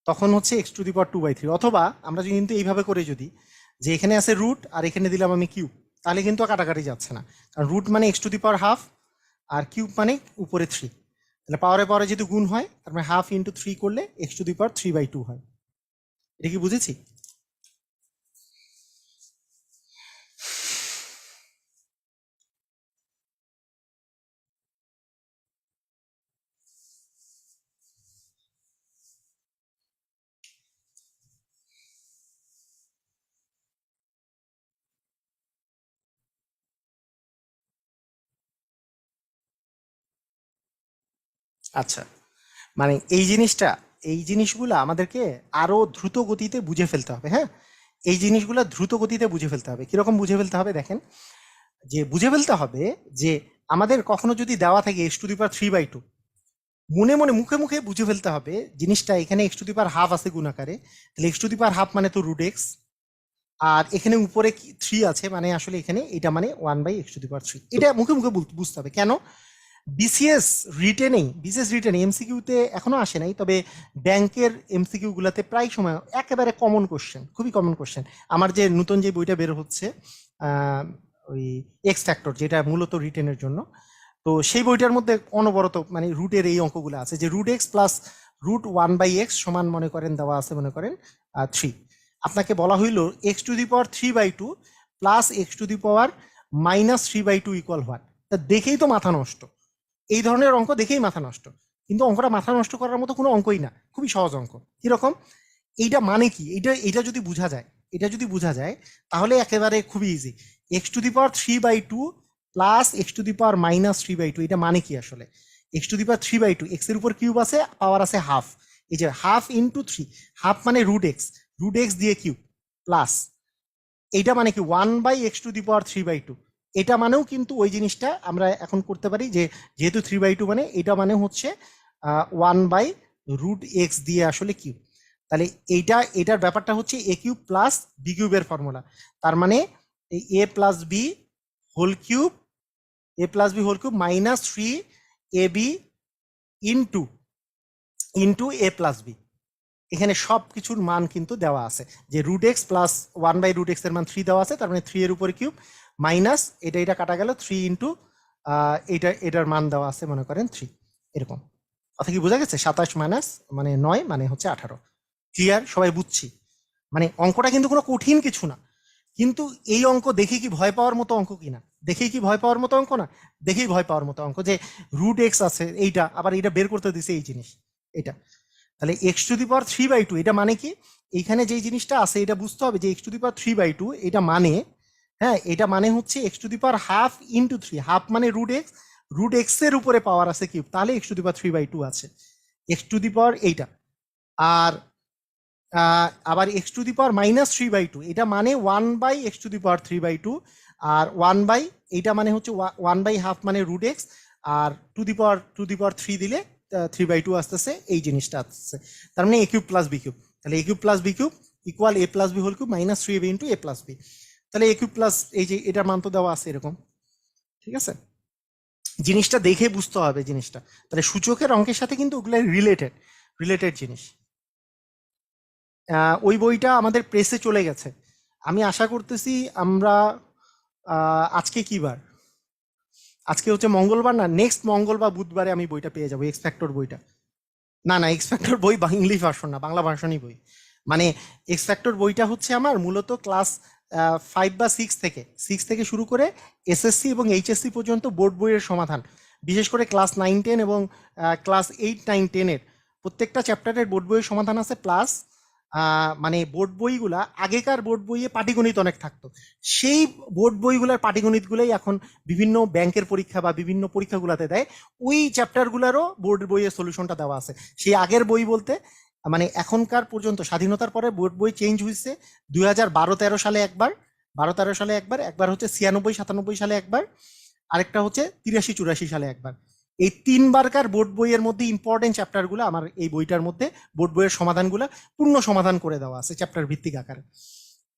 তখন হচ্ছে x to the power two by three. অথবা আমরা যদি কিন্তু এইভাবে করে যদি, যে এখানে আছে রুট আর এখানে দিলাম আমি কিউব, তাহলে কিন্তু কাটাকাটি যাচ্ছে না, কারণ রুট মানে x to the power half আর কিউব মানে উপরে থ্রি, তাহলে পাওয়ারে যেহেতু গুণ হয়, তার মানে হাফ ইন্টু থ্রি করলে x to the power three by two হয়। এটা কি বুঝেছি? আচ্ছা, মানে এই জিনিসগুলো আমাদেরকে আরো দ্রুত গতিতে বুঝে ফেলতে হবে। হ্যাঁ, এই জিনিসগুলো দ্রুত গতিতে বুঝে ফেলতে হবে। কিরকম বুঝে ফেলতে হবে দেখেন, যে বুঝে ফেলতে হবে যে আমাদের কখনো যদি দেওয়া থাকে x to the power three by two, মনে মনে মুখে মুখে বুঝে ফেলতে হবে জিনিসটা, এখানে x to the power half আছে গুণ আকারে, তাহলে x to the power half মানে তো রুট এক্স, আর এখানে উপরে থ্রি আছে, মানে আসলে এখানে এটা মানে one by x to the power three. এটা মুখে মুখে বুঝতে হবে। কেন? বিসিএস রিটেনেই এমসিকিউতে এখনো আসে নাই, তবে ব্যাংকের এমসিকিউ গুলাতে প্রায় সময় একেবারে কমন কোশ্চেন, খুবই কমন কোশ্চেন। আমার যে নতুন যে বইটা বের হচ্ছে ওই এক্স ফ্যাক্টর, যেটা মূলত রিটেনের জন্য। তো সেই বইটার মধ্যে অনবরত মানে রুটের এই অঙ্কগুলো আছে, যে root x plus root 1/x সমান মনে করেন দেওয়া আছে মনে করেন 3। আপনাকে বলা হইল x⁻³ plus x⁻−3/2 equal what. তা দেখেই তো মাথা নষ্ট, এই ধরনের অঙ্ক দেখেই মাথা নষ্ট। কিন্তু অঙ্কটা মাথা নষ্ট করার মতো কোনো অঙ্কই না, খুবই সহজ অঙ্ক। কিরকম, এইটা মানে কি, এটা যদি বোঝা যায়, তাহলে একেবারে খুবই ইজি। x⁻³ প্লাস x⁻−3/2, এটা মানে কি আসলে? x⁻3/2, এক্স এর উপর কিউব আছে, পাওয়ার আছে হাফ, এই যে হাফ ইন্টু 3, হাফ মানে √x দিয়ে কিউব, প্লাস এইটা মানে কি 1/x⁻3/2। এটা মানেও কিন্তু ওই জিনিসটা আমরা এখন করতে পারি, যে যেহেতু 3/2 মানে এটা মানে হচ্ছে 1/√x দিয়ে আসলে কিউব। তাহলে এটার ব্যাপারটা হচ্ছে a³ প্লাস b³ এর ফর্মুলা। তার মানে a plus b whole cube, -3ab into a plus b. এখানে সব কিছুর মান কিন্তু দেওয়া আছে, যে √x প্লাস 1/√x এর মান 3 দেওয়া আছে, তার মানে 3 এর উপরে কিউব, মাইনাস এটা কাটা গেল 3 ইন্টু এটার মান দেওয়া আছে মনে করেন 3, এরকম। কথা কি বোঝা গেছে? 27 মাইনাস মানে 9 মানে হচ্ছে 18। ক্লিয়ার? সবাই বুঝছি? মানে অঙ্কটা কিন্তু কোনো কঠিন কিছু না, কিন্তু এই অঙ্ক দেখে কি ভয় পাওয়ার মতো অঙ্ক কিনা? দেখেই কি ভয় পাওয়ার মতো অঙ্ক না? দেখেই ভয় পাওয়ার মতো অঙ্ক, যে √x আছে, এইটা আবার এটা বের করতে দিছে এই জিনিস, এটা। তাহলে x⁻3/2 এটা মানে কি? এইখানে যে জিনিসটা আছে এটা বুঝতে হবে, যে x⁻3/2 এটা মানে, হ্যাঁ, এটা মানে হচ্ছে x⁻½ ইন্টু 3, হাফ মানে √x এর উপরে পাওয়ার আছে কিউব, তাহলে x⁻3/2 আছে এইটা। আর আবার x⁻−3/2 এটা মানে 1/x⁻3/2, আর 1 এইটা মানে হচ্ছে 1/2 মানে √x, R two the power 3 দিলে 3/2 আসতেছে, এই জিনিসটা আসতেছে। তার মানে a³ প্লাস b³। তাহলে a³ plus b³ equal a plus b whole cube -3ab into a plus b। তাহলে a³ প্লাস এই যে এটার মান তো দেওয়া আছে এরকম, ঠিক আছে? জিনিসটা দেখে বুঝতে হবে জিনিসটা। তাহলে সূচকের অঙ্কের সাথে কিন্তু ওগুলো রিলেটেড জিনিস। ওই বইটা আমাদের প্রেসে চলে গেছে। আমি আশা করতেছি আমরা আজকে কি বার? আজকে হচ্ছে মঙ্গলবার না, নেক্সট মঙ্গল বা বুধবারে আমি বইটা পেয়ে যাবো, এক্স ফ্যাক্টর বইটা। না এক্স ফ্যাক্টর বই ইংলিশ ভার্সন না, বাংলা ভার্সনই বই। মানে এক্স ফ্যাক্টর বইটা হচ্ছে আমার মূলত ক্লাস 5 বা 6 থেকে শুরু করে এসএসসি এবং এইচএসসি পর্যন্ত বোর্ড বইয়ের সমাধান, বিশেষ করে ক্লাস 9-10 এবং ক্লাস 8-9-10-এর প্রত্যেকটা চ্যাপ্টারের বোর্ড বইয়ের সমাধান আছে। প্লাস মানে বোর্ড বইগুলা, আগেকার বোর্ড বইয়ে পাটিগণিত অনেক থাকতো, সেই বোর্ড বইগুলার পাটিগণিতগুলোই এখন বিভিন্ন ব্যাংকের পরীক্ষা বা বিভিন্ন পরীক্ষাগুলোতে দেয়। ওই চ্যাপ্টারগুলোরও বোর্ড বইয়ের সলিউশনটা দেওয়া আছে। সেই আগের বই বলতে মানে এখনকার পর্যন্ত, স্বাধীনতার পরে বোর্ড বই চেঞ্জ হয়েছে 2012-13 সালে একবার, 12-13 সালে একবার হচ্ছে 96-97 সালে একবার, আরেকটা হচ্ছে 83-84 সালে একবার। এই 3বারকার বোর্ড বইয়ের মধ্যে ইম্পর্টেন্ট চ্যাপ্টারগুলো আমার এই বইটার মধ্যে বোর্ড বইয়ের সমাধানগুলো পূর্ণ সমাধান করে দেওয়া আছে চ্যাপ্টার ভিত্তিক আকারে,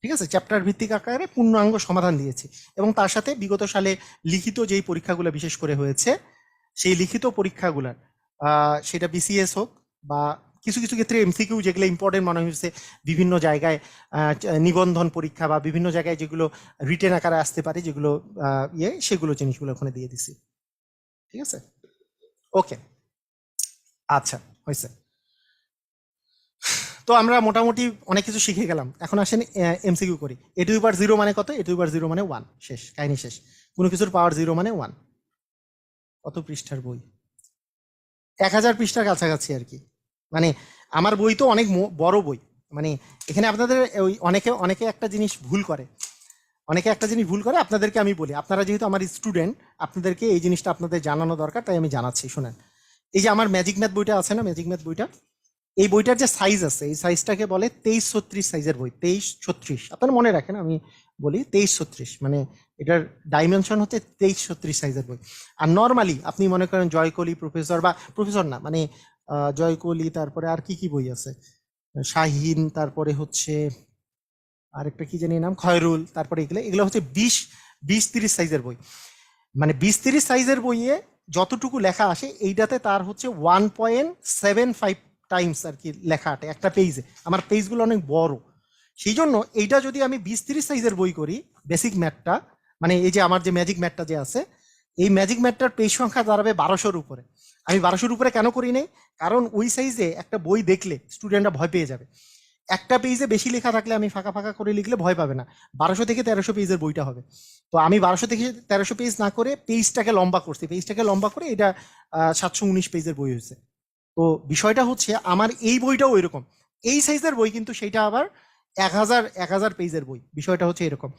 ঠিক আছে? চ্যাপ্টার ভিত্তিক আকারে পূর্ণাঙ্গ সমাধান দিয়েছি। এবং তার সাথে বিগত সালে লিখিত যেই পরীক্ষাগুলো বিশেষ করে হয়েছে, সেই লিখিত পরীক্ষাগুলার সেটা বিসিএস হোক বা কিছু কিছু ক্ষেত্রে এমসিকিউ যেগুলো ইম্পর্টেন্ট মনে হয়েছে, বিভিন্ন জায়গায় নিবন্ধন পরীক্ষা বা বিভিন্ন জায়গায় যেগুলো রিটেন আকারে আসতে পারে, যেগুলো সেগুলো জিনিসগুলো ওখানে দিয়ে দিছি, ঠিক আছে? ওকে, আচ্ছা, হয়েছে। তো আমরা মোটামুটি অনেক কিছু শিখে গেলাম। এখন আসেন এমসিকিউ করি। a⁻0 মানে কত? a⁻0 মানে 1, শেষ, কাহিনী শেষ। কোনো কিছুর পাওয়ার 0 মানে 1। কত পৃষ্ঠার বই? 1000 পৃষ্ঠার কাছাকাছি আর কি। মানে আমার বই তো অনেক বড় বই। মানে এখানে আপনাদের ওই অনেকে একটা জিনিস ভুল করে, আপনাদেরকে আমি বলি, আপনারা যেহেতু আমার স্টুডেন্ট, আপনাদেরকে এই জিনিসটা আপনাদের জানানো দরকার, তাই আমি জানাচ্ছি। শুনেন, এই যে আমার ম্যাজিক ম্যাথ বইটা আছে না, ম্যাজিক ম্যাথ বইটা, এই বইটার যে সাইজ আছে, এই সাইজটাকে বলে 2336 সাইজের বই। 2336, আপনারা মনে রাখেন, আমি বলি 2336, মানে এটার ডাইমেনশন হচ্ছে 2336 সাইজের বই। আর নর্মালি আপনি মনে করেন জয়কলি প্রফেসর, বা প্রফেসর না মানে জয়কলি, তারপরে আর কি কি বই আছে, শাহিন, তারপরে হচ্ছে আরেকটা কি জানি নাম, খয়রুল, তারপরে এগুলো হচ্ছে 20-30 সাইজের বই। মানে 20-30 সাইজের বইয়ে যতটুকু লেখা আসে, এইটাতে তার হচ্ছে 1.75 টাইমস আর কি লেখা আটে একটা পেজে। আমার পেজগুলো অনেক বড়, সেই জন্য এইটা যদি আমি 20-30 সাইজের বই করি বেসিক ম্যাথটা, মানে এই যে আমার যে ম্যাজিক ম্যাটটা যে আছে, এই ম্যাজিক ম্যাটটার পেজ সংখ্যা দাঁড়াবে 1200-র উপরে। আমি 1200-র উপরে কেন করি নাই? কারণ ওই সাইজে একটা বই দেখলে স্টুডেন্টরা ভয় পেয়ে যাবে। একটা পেজে বেশি লেখা থাকলে আমি ফাঁকা ফাঁকা করে লিখলে ভয় পাবে না। 1200 থেকে 1300 পেজের বইটা হবে। তো আমি 1200 থেকে 1300 পেজ না করে পেজটাকে লম্বা করছি, পেজটাকে লম্বা করে এটা 719 পেজের বই হয়েছে। তো বিষয়টা হচ্ছে আমার এই বইটাও এরকম, এই সাইজের বই, কিন্তু সেটা আবার 1000 পেজের বই। বিষয়টা হচ্ছে এরকম,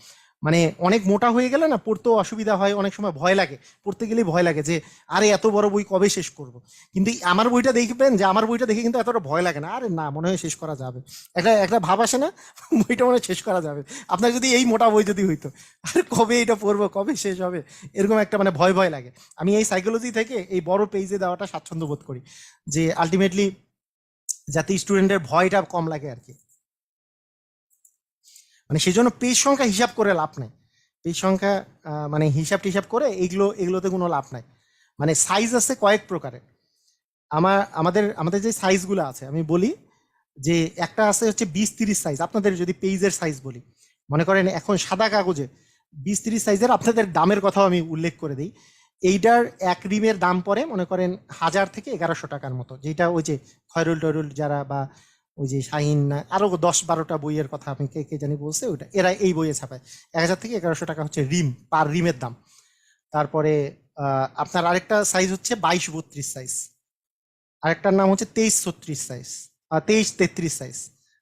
মানে অনেক মোটা হয়ে গেলে না পড়তেও অসুবিধা হয়, অনেক সময় ভয় লাগে, পড়তে গেলেই ভয় লাগে যে আরে এত বড় বই কবে শেষ করব। কিন্তু আমার বইটা দেখবেন যে আমার বইটা দেখে কিন্তু এতটা ভয় লাগে না, আরে না মনে হয় শেষ করা যাবে, একটা একটা ভাব আসে না বইটা মনে হয় শেষ করা যাবে। আপনার যদি এই মোটা বই যদি হইতো, আর কবে এটা পড়বো, কবে শেষ হবে, এরকম একটা মানে ভয় ভয় লাগে। আমি এই সাইকোলজি থেকে এই বড় পেজে দেওয়াটা স্বাচ্ছন্দ্য বোধ করি, যে আলটিমেটলি যাতে স্টুডেন্টের ভয়টা কম লাগে আর কি। মানে সেই জন্য পেজ সংখ্যা হিসাব করে লাভ নাই, পেজ সংখ্যা মানে হিসাব টিসাব করে এগুলোতে কোনো লাভ নাই। মানে সাইজ আছে কয়েক প্রকারের। আমাদের আমাদের যে সাইজগুলো আছে আমি বলি, যে একটা আছে হচ্ছে 20-30 সাইজ। আপনাদের যদি পেজের সাইজ বলি, মনে করেন এখন সাদা কাগজে 20-30 সাইজের, আপনাদের দামের কথাও আমি উল্লেখ করে দিই। এইটার এক রিমের দাম পড়ে মনে করেন 1000 থেকে 1100 টাকার মতো, যেটা ওই যে খয়রুল টয়রুল যারা, বা ওই যে শাহিন, আরো 10-12টা বইয়ের কথা আমি কে কে জানি বলছে, ওইটা এরা এই বইয়ে ছাপায়। 1000 থেকে 1100 টাকা হচ্ছে রিম, পার রিমের দাম। তারপরে আপনার আরেকটা সাইজ হচ্ছে 22-32 সাইজ, আরেকটার নাম হচ্ছে 23-36 সাইজ, 23-33 সাইজ,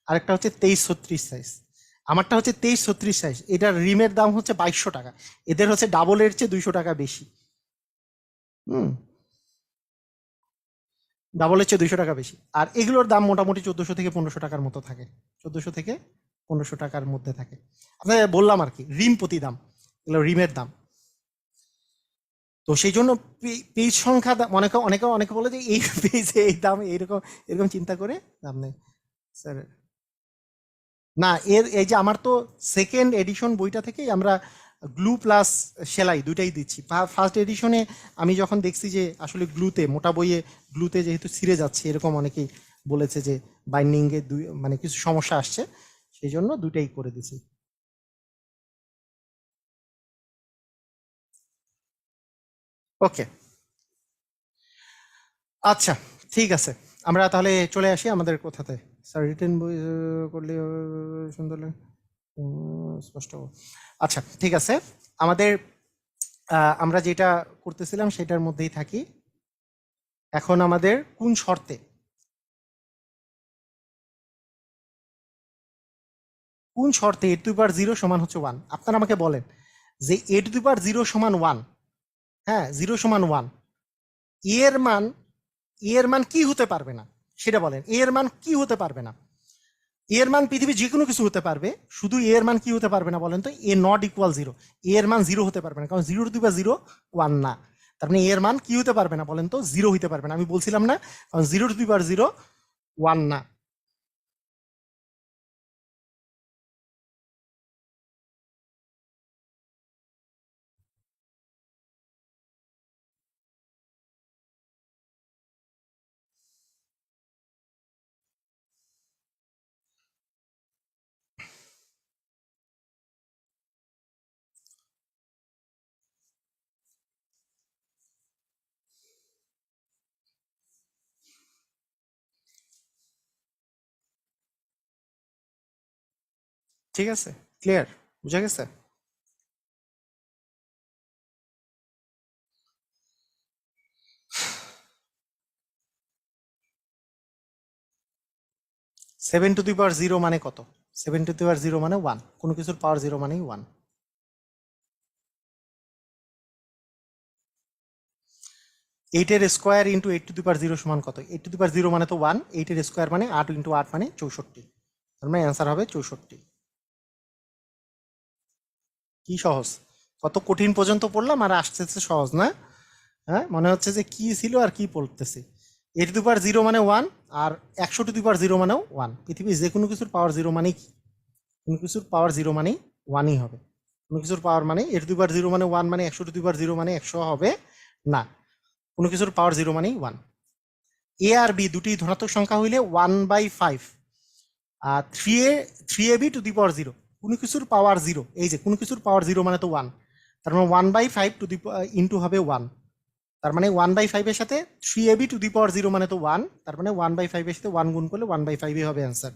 আরেকটা হচ্ছে 23-36 সাইজ। আমারটা হচ্ছে 23-36 সাইজ, এটার রিমের দাম হচ্ছে 2200 টাকা। এদের হচ্ছে ডাবলের চেয়ে 200 টাকা বেশি। হুম, ডাবলের চেয়ে 200 টাকা বেশি। আর এগুলোর দাম মোটামুটি 1400 থেকে 1500 টাকার মতো থাকে, 1400 থেকে 1500 টাকার মধ্যে থাকে। আপনাদের বললাম আর কি, রিম প্রতি দাম, এগুলো রিমের দাম। তো সেই জন্য পেজ সংখ্যা অনেকে অনেকে অনেকে বলে যে এই পেজে এই দাম, এইরকম এরকম চিন্তা করে দাম নেই স্যার। না, এই যে আমার তো সেকেন্ড এডিশন বইটা থেকেই আমরা গ্লু প্লাস সেলাই দুটাই দিচ্ছি। ফার্স্ট এডিশনে আমি যখন দেখছি যে আসলে গ্লুতে, মোটা বইয়ে গ্লুতে যেহেতু ছিঁড়ে যাচ্ছে, এরকম অনেকেই বলেছে যে বাইন্ডিংয়ে মানে কিছু সমস্যা আসছে, সেই জন্য দুটাই করে দিছি। ওকে, আচ্ছা, ঠিক আছে, আমরা তাহলে চলে আসি আমাদের কোথাতে। স্যার রিটেন বই করলে সুন্দর লাগে, স্পষ্ট। আচ্ছা, ঠিক আছে, আমাদের আমরা যেটা করতেছিলাম সেটার মধ্যেই থাকি। এখন আমাদের কোন শর্তে, কোন শর্তে এ টু পাওয়ার 0 সমান হচ্ছে 1? আপনারা আমাকে বলেন যে এ টু পাওয়ার 0 সমান 1, হ্যাঁ 0 সমান 1, এর মান, এর মান কি হতে পারবে না সেটা বলেন। এর মান কি হতে পারবে না? এর মান পৃথিবী যে কোনো কিছু হতে পারবে, শুধু এর মান কি হতে পারবে না বলেন তো? এ নট ইকুয়াল 0, এর মান 0 হতে পারবে না, কারণ 0 টু দি পাওয়ার 0 1 না। তার মানে এর মান কি হতে পারবে না বলেন তো? 0 হইতে পারবে না। আমি বলছিলাম না, কারণ 0 টু দি পাওয়ার 0 1 না। ঠিক আছে, ক্লিয়ার, বুঝা গেছে? 7 টু দি পাওয়ার 0 মানে কত? 7 টু দি পাওয়ার 0 মানে 1, কোনো কিছুর পাওয়ার 0 মানেই 1। 8 এর square into 8 two the power 0 সমান কত? 8 টু দি পাওয়ার 0 মানে তো 1, 8 এর স্কোয়ার মানে 8 ইন্টু 8 মানে 64। তার মানে অ্যান্সার হবে 64। কি সহজ! কত কঠিন পর্যন্ত পড়লাম আর আসতেছে সহজ না? হ্যাঁ, মনে হচ্ছে যে কি ছিল আর কি পড়তেছি। এ টু দি পাওয়ার 0 মানে 1, আর 100 টু দি পাওয়ার 0 মানেও 1। পৃথিবীর যে কোনো কিছুর পাওয়ার 0 মানেই কি? কোনো কিছুর পাওয়ার 0 মানেই 1ই হবে। কোনো কিছুর পাওয়ার মানে এ টু দি পাওয়ার 0 মানে 1 মানে 100 টু দি পাওয়ার 0 মানে 100 হবে না। কোনো কিছুর পাওয়ার 0 মানেই 1। এ আর বি দুটি ধনাত্মক সংখ্যা হইলে 1/5, আর 3ab টু দি পাওয়ার 0, কোনো কিছুর পাওয়ার 0, এই যে কোনো কিছুর পাওয়ার 0 মানে তো 1, তার মানে 1/5 টু দি ইন্টু হবে 1, তার মানে 1/5 এর সাথে 3ab টু দি পাওয়ার 0 মানে তো 1, তার মানে 1/5 এর সাথে 1 গুণ করলে 1/5 হবে অ্যান্সার।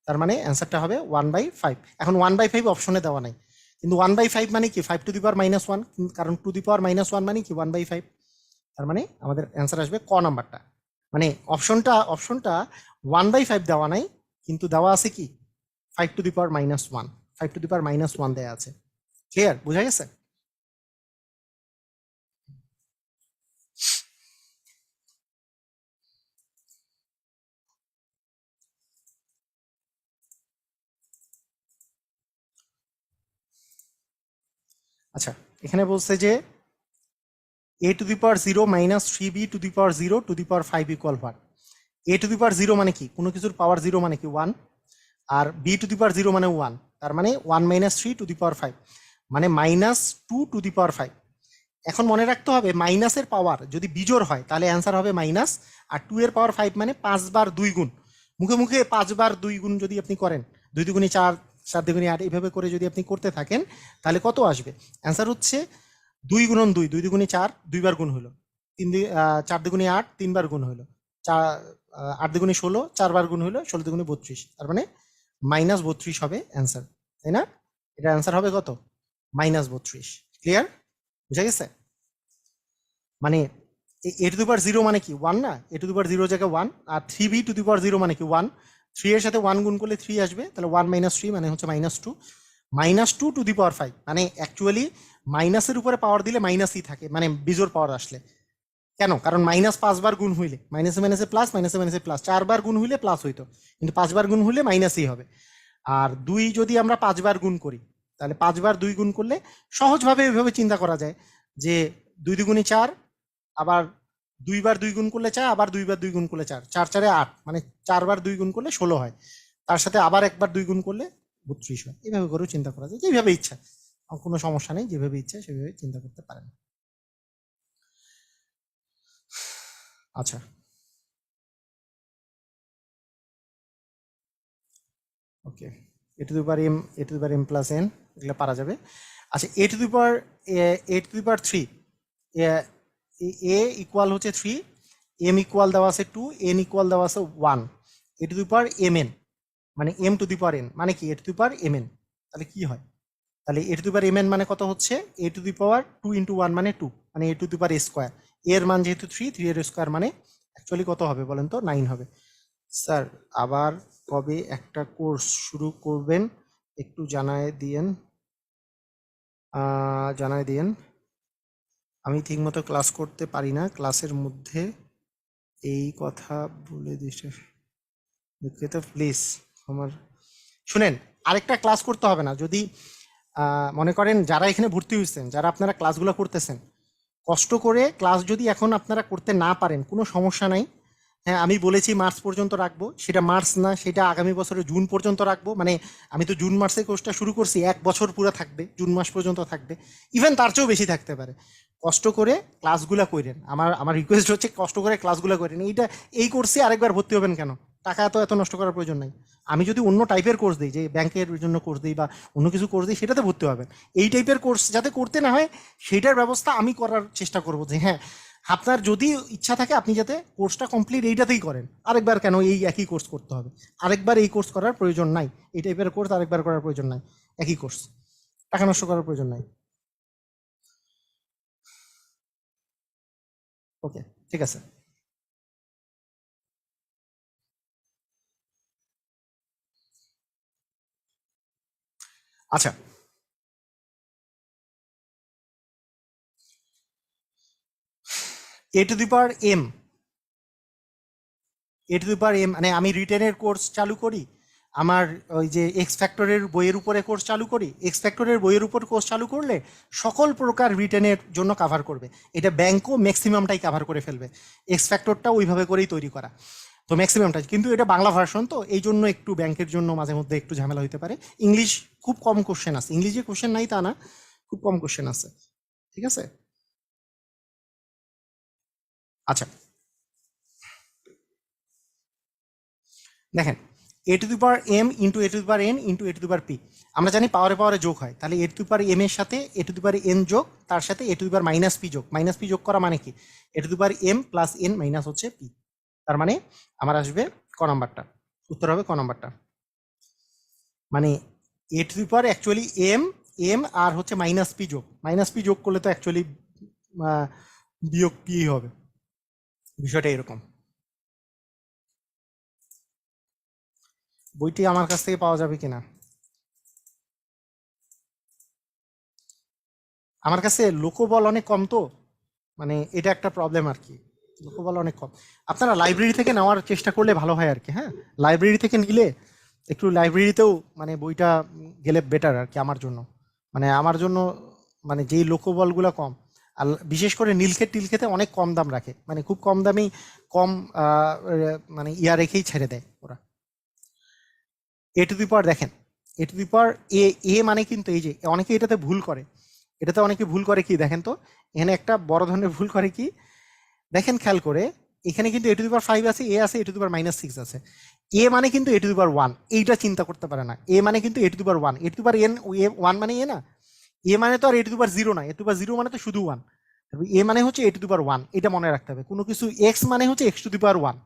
তার মানে অ্যান্সারটা হবে 1/5। এখন 1/5 অপশনে দেওয়া নাই, কিন্তু 1/5 মানে কি 5 টু দি পাওয়ার -1, কারণ টু দি পাওয়ার -1 মানে কি 1/5। তার মানে আমাদের অ্যান্সার আসবে ক নাম্বারটা। মানে অপশনটা 1/5 দেওয়া নাই, কিন্তু দেওয়া আছে কি 5 two the power -1, 5 two the power -1 দেওয়া আছে। ক্লিয়ার, বোঝা গেছে? আচ্ছা, এখানে বলছে যে a to the power 0 minus 3b to the power 0 to the power 5 equal what? a to the power 0 মানে কি, কোনো কিছুর পাওয়ার 0 মানে কি 1, আর b টু দি পাওয়ার 0 মানে 1, তার মানে 1 মাইনাস 3 টু দি পাওয়ার 5 মানে -2 টু দি পাওয়ার 5। এখন মনে রাখতে হবে মাইনাসের পাওয়ার যদি বিজোড় হয় তাহলে অ্যান্সার হবে মাইনাস, আর 2 এর পাওয়ার 5 মানে 5 বার 2 গুণ। মুখে মুখে 5 বার 2 গুণ যদি আপনি করেন, 2 দুগুণে 4, 4 দুগুণে 8, এইভাবে করে যদি আপনি করতে থাকেন তাহলে কত আসবে? অ্যান্সার হচ্ছে 2 গুণন 2, 2 দুগুণে 4, 2 বার গুণ হলো, 4 দুগুণে 8, 3 বার গুণ হলো, 8 দুগুণে 16, 4 বার গুণ হলো, 16 দুগুণে 32, তার মানে -32 হবে অ্যান্সার, তাই না? এটা অ্যান্সার হবে কত? -32। ক্লিয়ার, বুঝা গেছে? মানে এ টু দি পাওয়ার 0 মানে কি 1 না, এ টু দি পাওয়ার 0 জায়গায় 1, আর 3b টু দি পাওয়ার 0 মানে কি 1, 3 এর সাথে 1 গুণ করলে 3 আসবে, তাহলে 1 মাইনাস 3 মানে হচ্ছে -2, -2 টু দি পাওয়ার 5 মানে অ্যাকচুয়ালি মাইনাসের উপরে পাওয়ার দিলে মাইনাসই থাকে, মানে বিজোড় পাওয়ার আসলে। কেন? কারণ মাইনাস 5 বার গুণ হইলে মাইনাসে মাইনাসে প্লাস, মাইনাসে মাইনাসে প্লাস, 4 বার গুণ হইলে প্লাস হইতো, কিন্তু 5 বার গুণ হইলে মাইনাসই হবে। আর 2 যদি আমরা 5 বার গুণ করি তাহলে 5 বার 2 গুণ করলে সহজভাবে এইভাবে চিন্তা করা যায় যে 2 দুগুণে 4, আবার 2 বার 2 গুণ করলে 4, আবার 2 বার 2 গুণ করলে 4, 4 4 8, মানে 4 বার 2 গুণ করলে 16 হয়, তার সাথে আবার একবার 2 গুণ করলে 32 হয়। এইভাবে করেও চিন্তা করা যায়, যেভাবে ইচ্ছা, কোনো সমস্যা নেই, যেভাবে ইচ্ছা সেভাবে চিন্তা করতে পারেন। আচ্ছা, okay, a to the power m, a to the power m plus n, এগুলো পারা যাবে। আচ্ছা, a to the power a to the power 3, a equal হচ্ছে 3, এম ইকুয়াল দেওয়া আছে 2, এন ইকুয়াল দেওয়া আছে 1, a to the power m n মানে m to the power n মানে কি a to the power m n, তাহলে কি হয়? তাহলে a to the power m n মানে কত হচ্ছে? A to the power 2 into 1 মানে 2, মানে a to the power square, এর মান যেহেতু 3, 3 এর স্কোয়ার মানে অ্যাকচুয়ালি কত হবে বলেন তো? 9 হবে। স্যার, আবার কবে একটা কোর্স শুরু করবেন একটু জানায় দিয়েন। আমি ঠিকমতো ক্লাস করতে পারি না, ক্লাসের মধ্যে এই কথা বলে দিছে, দুঃখিত, প্লিজ আমার শুনেন। আরেকটা ক্লাস করতে হবে না, যদি মনে করেন যারা এখানে ভর্তি হয়েছেন, যারা আপনারা ক্লাসগুলো করতেছেন, কষ্ট করে ক্লাস যদি এখন আপনারা করতে না পারেন কোনো সমস্যা নাই। হ্যাঁ, আমি বলেছি মার্চ পর্যন্ত রাখবো, সেটা মার্চ না, সেটা আগামী বছরের জুন পর্যন্ত রাখবো। মানে আমি তো জুন মাসে কোর্সটা শুরু করছি, 1 বছর পুরো থাকবে, জুন মাস পর্যন্ত থাকবে, ইভেন তার চেয়েও বেশি থাকতে পারে। কষ্ট করে ক্লাসগুলো করেন, আমার রিকোয়েস্ট হচ্ছে কষ্ট করে ক্লাসগুলো করেন। এই কোর্সে আরেকবার ভর্তি হবেন কেন? টাকা এত নষ্ট করার প্রয়োজন নাই। আমি যদি অন্য টাইপের কোর্স দিই, যে ব্যাংকের জন্য কোর্স দিই বা অন্য কিছু কোর্স দিই, সেটাতে ভর্তি হবেন। এই টাইপের কোর্স যাতে করতে না হয় সেটার ব্যবস্থা আমি করার চেষ্টা করবো, যে হ্যাঁ, আপনার যদি ইচ্ছা থাকে আপনি যাতে কোর্সটা কমপ্লিট এইটাতেই করেন। আরেকবার কেন এই একই কোর্স করতে হবে? আরেকবার এই কোর্স করার প্রয়োজন নাই, এই টাইপের কোর্স আরেকবার করার প্রয়োজন নাই, একই কোর্স, টাকা নষ্ট করার প্রয়োজন নাই। ওকে, ঠিক আছে। আচ্ছা, a to the power m, a to the power m মানে আমি রিটেনের কোর্স চালু করি, আমার ওই যে এক্স ফ্যাক্টরের বইয়ের উপরে কোর্স চালু করি, এক্স ফ্যাক্টরের বইয়ের উপর কোর্স চালু করলে সকল প্রকার রিটেনের জন্য কাভার করবে। এটা ব্যাংকও ম্যাক্সিমামটাই কাভার করে ফেলবে, এক্স ফ্যাক্টরটা ওইভাবে করেই তৈরি করা। তো ম্যাক্সিমামটা, কিন্তু এটা বাংলা ভার্সন, তো এই জন্য একটু ব্যাংকের জন্য মাঝে মধ্যে একটু ঝামেলা হতে পারে। ইংলিশ খুব কম কোশ্চেন আছে, ইংলিশে কোশ্চেন নাই তা না, খুব কম কোশ্চেন আছে। ঠিক আছে, আচ্ছা, দেখেন, a to the power m into a to the power n into a to the power p. আমরা জানি পাওয়ারে পাওয়ারে যোগ হয়, তাহলে a to the power M এর সাথে a to the power N যোগ, তার সাথে a to the power minus p যোগ। মাইনাস পি যোগ করা মানে কি, a to the power m plus n minus হচ্ছে পি। তার মানে আমার আসবে ক নাম্বারটা, উত্তর হবে ক নাম্বারটা। মানে a to the power actually m, m আর হচ্ছে মাইনাস পি যোগ, মাইনাস পি যোগ করলে তো অ্যাকচুয়ালি বিয়োগ পি হবে, বিষয়টা এরকম। বইটি আমার কাছ থেকে পাওয়া যাবে কিনা, আমার কাছে লোকবল অনেক কম তো, মানে এটা একটা প্রবলেম আর কি, লোকবল অনেক কম। আপনারা লাইব্রেরি থেকে নেওয়ার চেষ্টা করলে ভালো হয় আর কি। হ্যাঁ, লাইব্রেরি থেকে নিলে একটু লাইব্রেরিতেও মানে বইটা গেলে বেটার আর কি আমার জন্য। মানে আমার জন্য মানে যেই লোকবলগুলো কম, আর বিশেষ করে নীলক্ষেত টিলক্ষেতে অনেক কম দাম রাখে, মানে খুব কম দামেই কম মানে ইয়া রেখেই ছেড়ে দেয় ওরা। এ টু দি পাওয়ার দেখেন, এ টু দি পাওয়ার এ, এ মানে কিন্তু এই যে অনেকে এটাতে ভুল করে, এটাতে অনেকে ভুল করে কি দেখেন তো, এখানে একটা বড় ধরনের ভুল করে কি দেখেন খেয়াল করে, এখানে কিন্তু এ টু দি পাওয়ার 5 আছে, এ আছে, এ টু দি পাওয়ার -6 আছে। এ মানে কিন্তু এ টু দি পাওয়ার 1, এইটা চিন্তা করতে পারে না। এ মানে কিন্তু a to the power 1, a to the power n, a 1 মানে এ না, এ মানে তো আর এ টু দি পাওয়ার 0 না, এ টু দি পাওয়ার 0 মানে তো শুধু 1। এ মানে হচ্ছে এ টু দি পাওয়ার 1, এটা মনে রাখতে হবে। কোনো কিছু এক্স মানে হচ্ছে এক্স টু দি পাওয়ার 1,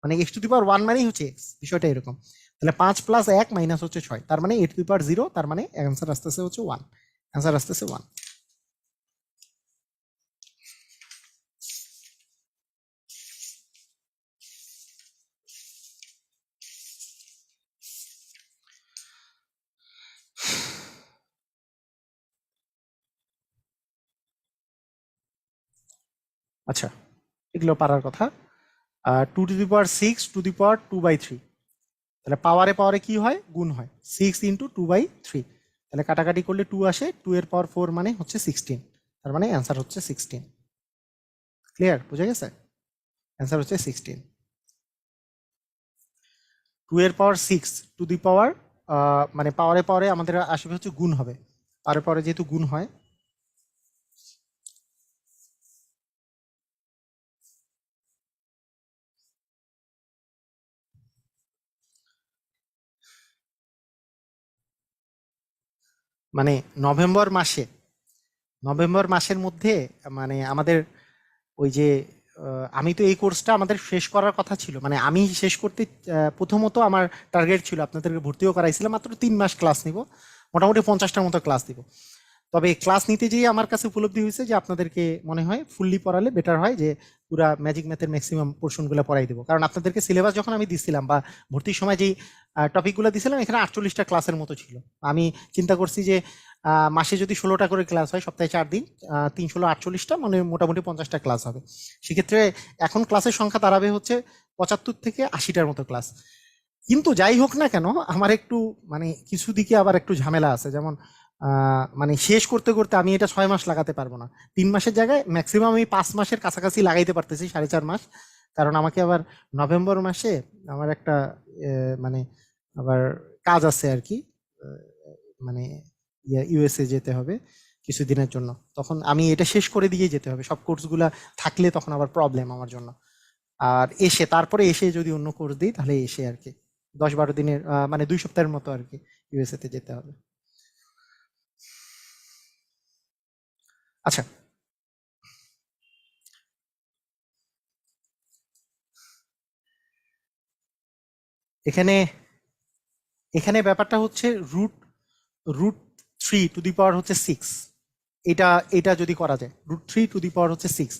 মানে এক্স টু দি পাওয়ার 1 মানেই হচ্ছে এক্স, বিষয়টা এরকম। তাহলে 5 প্লাস 1 মাইনাস হচ্ছে 6, তার মানে এ টু দি পাওয়ার 0, তার মানে অ্যান্সার আসতেছে হচ্ছে 1, অ্যান্সার আসতেছে 1। আচ্ছা, এগুলো পারার কথা। 2 to the power 6 to the power 2/3, তাহলে পাওয়ারে পাওয়ারে কি হয়, গুণ হয়। 6 × 2/3, তাহলে কাটাকাটি করলে 2 আসে, 2 এর পাওয়ার 4 মানে হচ্ছে 16, তার মানে অ্যান্সার হচ্ছে 16। ক্লিয়ার, বুঝে গেছে? অ্যান্সার হচ্ছে 16। 2 এর পাওয়ার 6 টু দি পাওয়ার, মানে পাওয়ারে পাওয়ারে আমাদের আসবে হচ্ছে গুণ হবে, পাওয়ারে পাওয়ারে যেহেতু গুণ হয়। মানে নভেম্বর মাসে, নভেম্বর মাসের মধ্যে মানে আমাদের ওই যে আমি তো এই কোর্সটা আমাদের শেষ করার কথা ছিল, মানে আমি শেষ করতে প্রথমত আমার টার্গেট ছিল আপনাদেরকে ভর্তিও করাইছিলাম, মাত্র 3 মাস ক্লাস নিব, মোটামুটি 50টার মতো ক্লাস দিব। তবে ক্লাস নিতে যেয়ে আমার কাছে উপলব্ধি হয়েছে যে আপনাদেরকে মনে হয় ফুললি পড়ালে বেটার হয়, যে পুরা ম্যাজিক ম্যাথের ম্যাক্সিমাম পোর্শনগুলো পড়াই দেবো। কারণ আপনাদেরকে সিলেবাস যখন আমি দিছিলাম বা ভর্তির সময় যেই টপিকগুলো দিছিলাম, এখানে 48টা ক্লাসের মতো ছিল। আমি চিন্তা করছি যে মাসে যদি 16টা করে ক্লাস হয়, সপ্তাহে 4 দিন, 3 × 16 = 48টা, মানে মোটামুটি 50টা ক্লাস হবে। সেক্ষেত্রে এখন ক্লাসের সংখ্যা দাঁড়াবে হচ্ছে 75 থেকে 80টার মতো ক্লাস। কিন্তু যাই হোক না কেন, আমার একটু মানে কিছু দিকে আবার একটু ঝামেলা আছে, যেমন মানে শেষ করতে করতে আমি এটা 6 মাস লাগাতে পারবো না, 3 মাসের জায়গায় ম্যাক্সিমাম আমি 5 মাসের কাছাকাছি লাগাইতে পারতেছি, 4.5 মাস। কারণ আমাকে আবার নভেম্বর মাসে আমার একটা মানে আবার কাজ আছে আর কি, আহ, মানে ইউএসএ যেতে হবে কিছুদিনের জন্য, তখন আমি এটা শেষ করে দিয়ে যেতে হবে। সব কোর্সগুলা থাকলে তখন আবার প্রবলেম আমার জন্য। আর এসে তারপরে এসে যদি অন্য কোর্স দিই, তাহলে এসে আর কি 10-12 দিনের মানে 2 সপ্তাহের মতো আর কি ইউএসএ তে যেতে হবে। আচ্ছা, এখানে এখানে ব্যাপারটা হচ্ছে root root 3 two the power হচ্ছে 6, এটা এটা যদি করা যায়, √3 টু দি পাওয়ার হচ্ছে 6,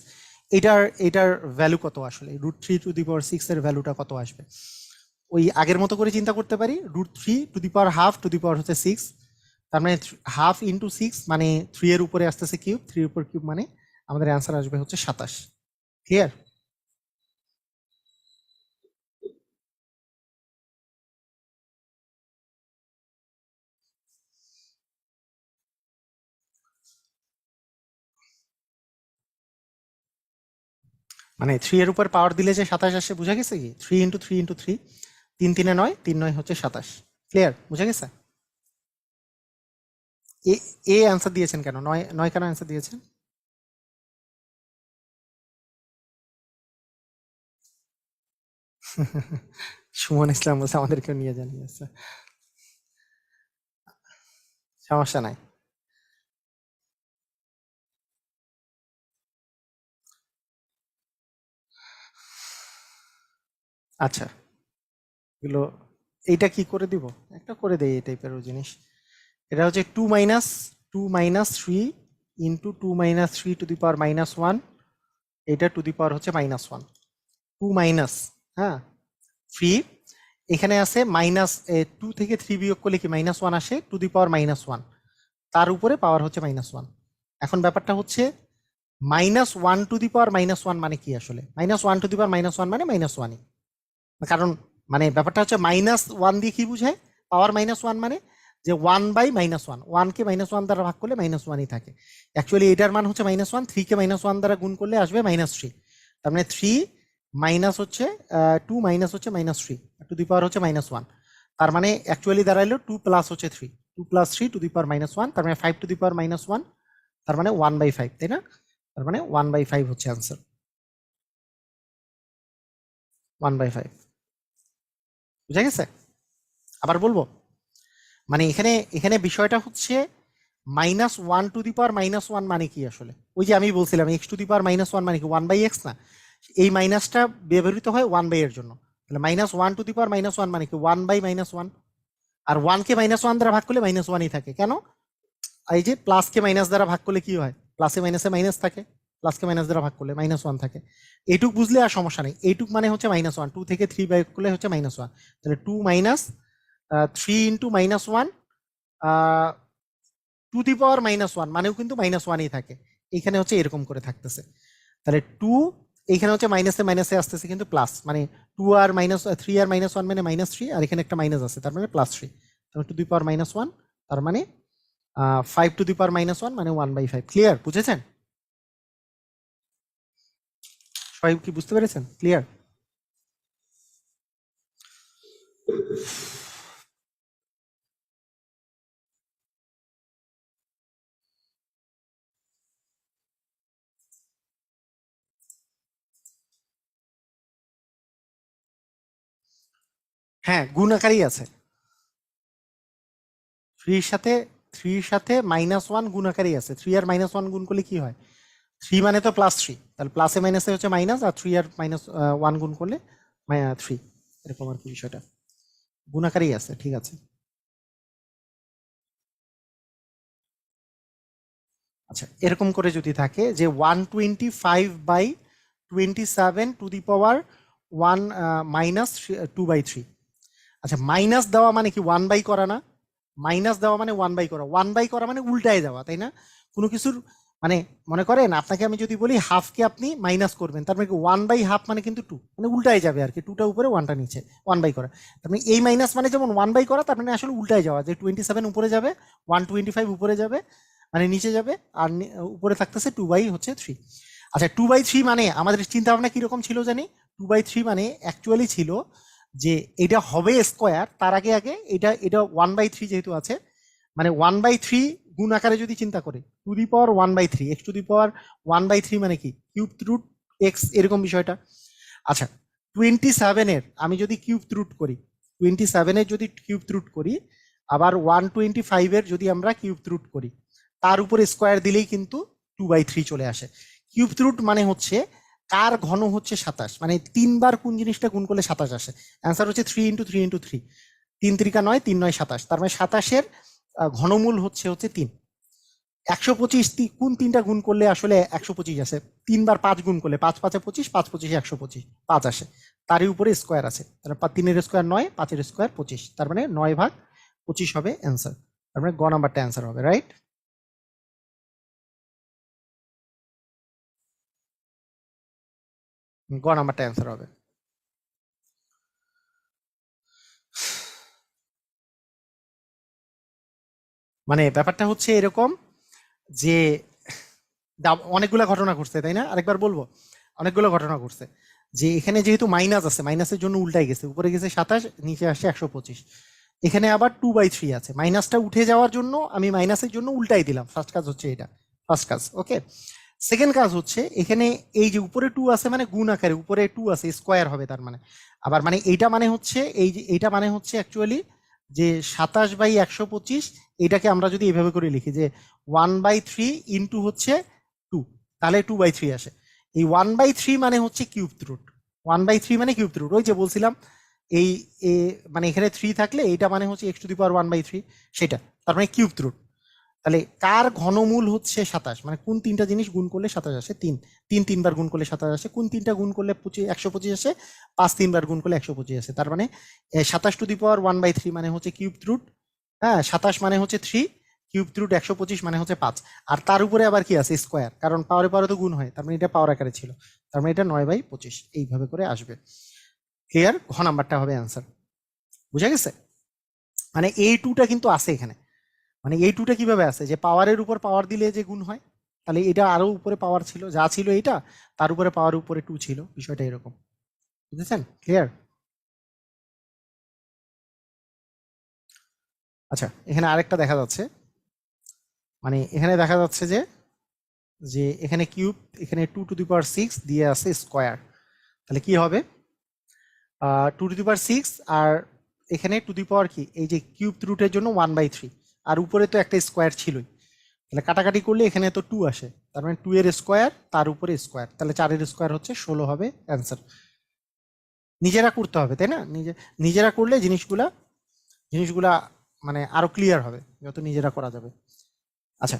এটার এটার ভ্যালু কত আসলে, √3 টু দি পাওয়ার 6 এর ভ্যালুটা কত আসবে? ওই আগের মতো করে চিন্তা করতে পারি, √3 two the power ½ two the power হচ্ছে 6, তার মানে হাফ ইন্টু 6 মানে 3 এর উপরে আসতেছে কিউব, 3 এর উপর কিউব মানে আমাদের অ্যান্সার আসবে হচ্ছে 27। ক্লিয়ার? মানে 3 এর উপর পাওয়ার দিলে যে 27 আসে, বুঝা গেছে কি? 3 × 3 × 3, 3 × 3 = 9, 3 × 9 = 27। ক্লিয়ার, বুঝা গেছে? এ এ অ্যান্সার দিয়েছেন কেন, 9 9 কেন অ্যান্সার দিয়েছেন? সুমন ইসলাম বলছে আমাদেরকেও নিয়ে জানিয়ে আছে, সমস্যা নাই। আচ্ছা, এগুলো এইটা কি করে দিব, একটা করে দেই এই টাইপেরও জিনিস। এটা হচ্ছে two minus three into two minus three to the power minus one, এটা টু দি পাওয়ার হচ্ছে মাইনাস ওয়ান। টু মাইনাস, হ্যাঁ, থ্রি, এখানে আছে মাইনাস, টু থেকে থ্রি বিয়োগ করলে কি মাইনাস ওয়ান আসে, to the power minus one, তার উপরে পাওয়ার হচ্ছে মাইনাস ওয়ান। এখন ব্যাপারটা হচ্ছে minus one to the power minus one মানে কি আসলে, minus one to the power minus one মানে মাইনাস ওয়ানই। কারণ মানে ব্যাপারটা হচ্ছে মাইনাস ওয়ান দিয়ে কি বুঝায়, পাওয়ার মাইনাস ওয়ান মানে যে ওয়ান বাই মাইনাস ওয়ান, ওয়ানকে মাইনাস ওয়ান দ্বারা ভাগ করলে মাইনাস ওয়ানই থাকে। অ্যাকচুয়ালি এটার মান হচ্ছে মাইনাস ওয়ান, থ্রিকে মাইনাস ওয়ান দ্বারা গুণ করলে আসবে মাইনাস থ্রি। তার মানে থ্রি মাইনাস হচ্ছে টু মাইনাস হচ্ছে minus three, to the power হচ্ছে মাইনাস ওয়ান। তার মানে অ্যাকচুয়ালি দাঁড়াইলো টু প্লাস হচ্ছে three, two plus three to the power minus one, তার মানে five to the power minus one, তার মানে ওয়ান বাই ফাইভ, তাই না? তার মানে ওয়ান বাই ফাইভ হচ্ছে অ্যান্সার, ওয়ান বাই ফাইভ। বুঝা গেছে? আবার বলবো, মানে এখানে এখানে বিষয়টা হচ্ছে minus one to the power minus one মানে কি আসলে, ওই যে আমি বলছিলাম x to the power minus one মানে কি ওয়ান বাই এক্স না, এই মাইনাসটা ব্যবহৃত হয় ওয়ান বাই এর জন্য। তাহলে minus one to the power minus one মানে কি ওয়ান বাই মাইনাস ওয়ান, আর ওয়ানকে মাইনাস ওয়ান দ্বারা ভাগ করলে মাইনাস ওয়ানই থাকে। কেন? এই যে প্লাসকে মাইনাস দ্বারা ভাগ করলে কি হয়, প্লাসে মাইনাসে মাইনাস থাকে, প্লাসকে মাইনাস দ্বারা ভাগ করলে মাইনাস ওয়ান থাকে। এইটুক বুঝলে আর সমস্যা নেই, এইটুক মানে হচ্ছে মাইনাস ওয়ান, টু থেকে থ্রি বাই করলে হচ্ছে মাইনাস ওয়ান। তাহলে two minus three into minus one to the power minus one মানেও কিন্তু মাইনাস ওয়ানই থাকে, এখানে হচ্ছে এরকম করে থাকতেছে। তাহলে টু এইখানে হচ্ছে মাইনাসে মাইনাসে আসতেছে কিন্তু প্লাস, মানে টু আর মাইনাস থ্রি আর মাইনাস ওয়ান মানে মাইনাস থ্রি, আর এখানে একটা মাইনাস আছে তার মানে প্লাস থ্রি, তাহলে two the power minus one, তার মানে five to the power minus one মানে ওয়ান বাই ফাইভ। ক্লিয়ার? বুঝেছেন সবাই? কি বুঝতে পেরেছেন? ক্লিয়ার? হ্যাঁ, গুণ আকারেই আছে। থ্রির সাথে থ্রির সাথে মাইনাস ওয়ান গুণ আকারেই আছে, থ্রি আর মাইনাস ওয়ান গুণ করলে কি হয়, থ্রি মানে তো প্লাস থ্রি, তাহলে প্লাসে মাইনাসে হচ্ছে মাইনাস, আর থ্রি আর মাইনাস ওয়ান গুণ করলে থ্রি, এরকম আর কি বিষয়টা, গুণ আকারেই আছে। ঠিক আছে, আচ্ছা, এরকম করে যদি থাকে যে one twenty five by twenty seven to the power one minus two by three. আচ্ছা, মাইনাস দেওয়া মানে কি ওয়ান বাই করা না, মাইনাস দেওয়া মানে ওয়ান বাই করা, ওয়ান বাই করা মানে উল্টায় যাওয়া, তাই না? কোনো কিছুর মানে মনে করেন আপনাকে আমি যদি বলি হাফকে আপনি মাইনাস করবেন, তার মানে ওয়ান বাই হাফ মানে কিন্তু টু, মানে উল্টায় যাবে আর কি, টুটা উপরে ওয়ানটা নিচে, ওয়ান বাই করা। তার মানে এই মাইনাস মানে যেমন ওয়ান বাই করা, তার মানে আসলে উল্টায় যাওয়া, যে টোয়েন্টি সেভেন উপরে যাবে, ওয়ান টোয়েন্টি ফাইভ উপরে যাবে, মানে নিচে যাবে, আর উপরে থাকতেছে টু বাই হচ্ছে থ্রি। আচ্ছা, টু বাই থ্রি মানে আমাদের চিন্তা ভাবনা কিরকম ছিল জানি, টু বাই থ্রি মানে অ্যাকচুয়ালি ছিল যে এটা হবে স্কোয়ার, তার আগে আগে এটা এটা ওয়ান বাই থ্রি যেহেতু আছে, মানে ওয়ান বাই থ্রি গুণ আকারে যদি চিন্তা করে to the power one by three, x to the power one by three মানে কি কিউব রুট এক্স, এরকম বিষয়টা। আচ্ছা, টোয়েন্টি সেভেনের আমি যদি কিউব রুট করি, টোয়েন্টি সেভেনের যদি কিউব রুট করি, আবার ওয়ান টোয়েন্টি ফাইভের যদি আমরা কিউব রুট করি, তার উপরে স্কোয়ার দিলেই কিন্তু টু বাই থ্রি চলে আসে। কিউব রুট মানে হচ্ছে কার ঘন হচ্ছে সাতাশ, মানে তিনবার কোন জিনিসটা গুণ করলে সাতাশ আসে, অ্যান্সার হচ্ছে three into three into three, তিন ত্রিকা নয়, তিন নয় সাতাশ, তার মানে সাতাশের ঘনমূল হচ্ছে হচ্ছে তিন। একশো পঁচিশ কোন তিনটা গুণ করলে আসলে একশো পঁচিশ আসে, তিনবার পাঁচ গুণ করলে, পাঁচ পাঁচে পঁচিশ, পাঁচ পঁচিশে একশো পঁচিশ, পাঁচ আসে, তারই উপরে স্কোয়ার আছে, তাহলে তিনের স্কোয়ার নয়, পাঁচের স্কোয়ার পঁচিশ, তার মানে নয় ভাগ পঁচিশ হবে অ্যান্সার, তার মানে গ নাম্বারটা অ্যান্সার হবে, রাইট? গ নাম্বারটা অ্যান্সার হবে। মানে ব্যাপারটা হচ্ছে এরকম যে অনেকগুলো ঘটনা ঘটছে, তাই না? আরেকবার বলবো, অনেকগুলো ঘটনা ঘটছে যে এখানে যেহেতু মাইনাস আছে, মাইনাসের জন্য উল্টাই গেছে, উপরে গেছে সাতাশ, নিচে আসছে একশো পঁচিশ। এখানে আবার টু বাই থ্রি আছে, মাইনাসটা উঠে যাওয়ার জন্য আমি মাইনাসের জন্য উল্টাই দিলাম, ফার্স্ট কাজ হচ্ছে এটা, ফার্স্ট কাজ। ওকে, সেকেন্ড কাজ হচ্ছে এখানে এই যে উপরে 2 আছে মানে গুণ আকারে উপরে 2 আছে স্কোয়ার হবে, তার মানে আবার মানে এইটা মানে হচ্ছে এই যে এইটা মানে হচ্ছে অ্যাকচুয়ালি যে 27/125, এটাকে আমরা যদি এইভাবে করে লিখি যে 1/3 ইন্টু হচ্ছে 2, তাহলে 2/3 আসে। এই 1/3 মানে হচ্ছে কিউব রুট, 1/3 মানে কিউব রুট, ওই যে বলছিলাম এই মানে এখানে 3 থাকলে এইটা মানে হচ্ছে x⁻1/3 সেটা, তার মানে কিউব রুট। তাহলে কার ঘনমূল হচ্ছে 27, মানে কোন তিনটা জিনিস গুণ করলে 27 আসে? তিন, তিনবার গুণ করলে 27 আসে। কোন তিনটা গুণ করলে 125 আসে? 5 তিনবার গুণ করলে 125 আসে। তার মানে 27⁻1/3 মানে হচ্ছে কিউব রুট, হ্যাঁ 27 মানে হচ্ছে 3, কিউব রুট 125 মানে হচ্ছে 5, আর তার উপরে আবার কি আছে? স্কোয়ার, কারণ পাওয়ারে পাওয়ারে তো গুণ হয়, তার মানে এটা পাওয়ার আকারে ছিল, তার মানে এটা 9/25 এইভাবে করে আসবে। ক্লিয়ার? ঘ নাম্বারটা হবে অ্যান্সার। বুঝা গেছে? মানে এই টুটা কিন্তু আছে এখানে, মানে এই টুটা কিভাবে আছে যে পাওয়ারের উপর পাওয়ার দিলে যে গুণ হয়, তাহলে এটা আরো উপরে পাওয়ার ছিল, যা ছিল এটা তার উপরে পাওয়ার উপরে 2 ছিল, বিষয়টা এরকম। বুঝেছেন? ক্লিয়ার? আচ্ছা, এখানে আরেকটা দেখা যাচ্ছে, মানে এখানে দেখা যাচ্ছে যে যে এখানে কিউব, এখানে 2⁶ দিয়ে আছে স্কোয়ার, তাহলে কি হবে? 2⁶, আর এখানে টু দি পাওয়ার কি এই যে কিউব রুটের জন্য 1/3, আর উপরে তো একটা স্কোয়ার ছিলই, তাহলে কাটাকাটি করলে এখানে তো 2 আসে, তার মানে 2 এর স্কোয়ার তার উপরে স্কোয়ার, তাহলে 4 এর স্কোয়ার হচ্ছে 16 হবে অ্যান্সার। নিজেরা করতে হবে, তাই না? নিজেরা করলে জিনিসগুলা জিনিসগুলা মানে আরো ক্লিয়ার হবে যত নিজেরা করা যাবে। আচ্ছা,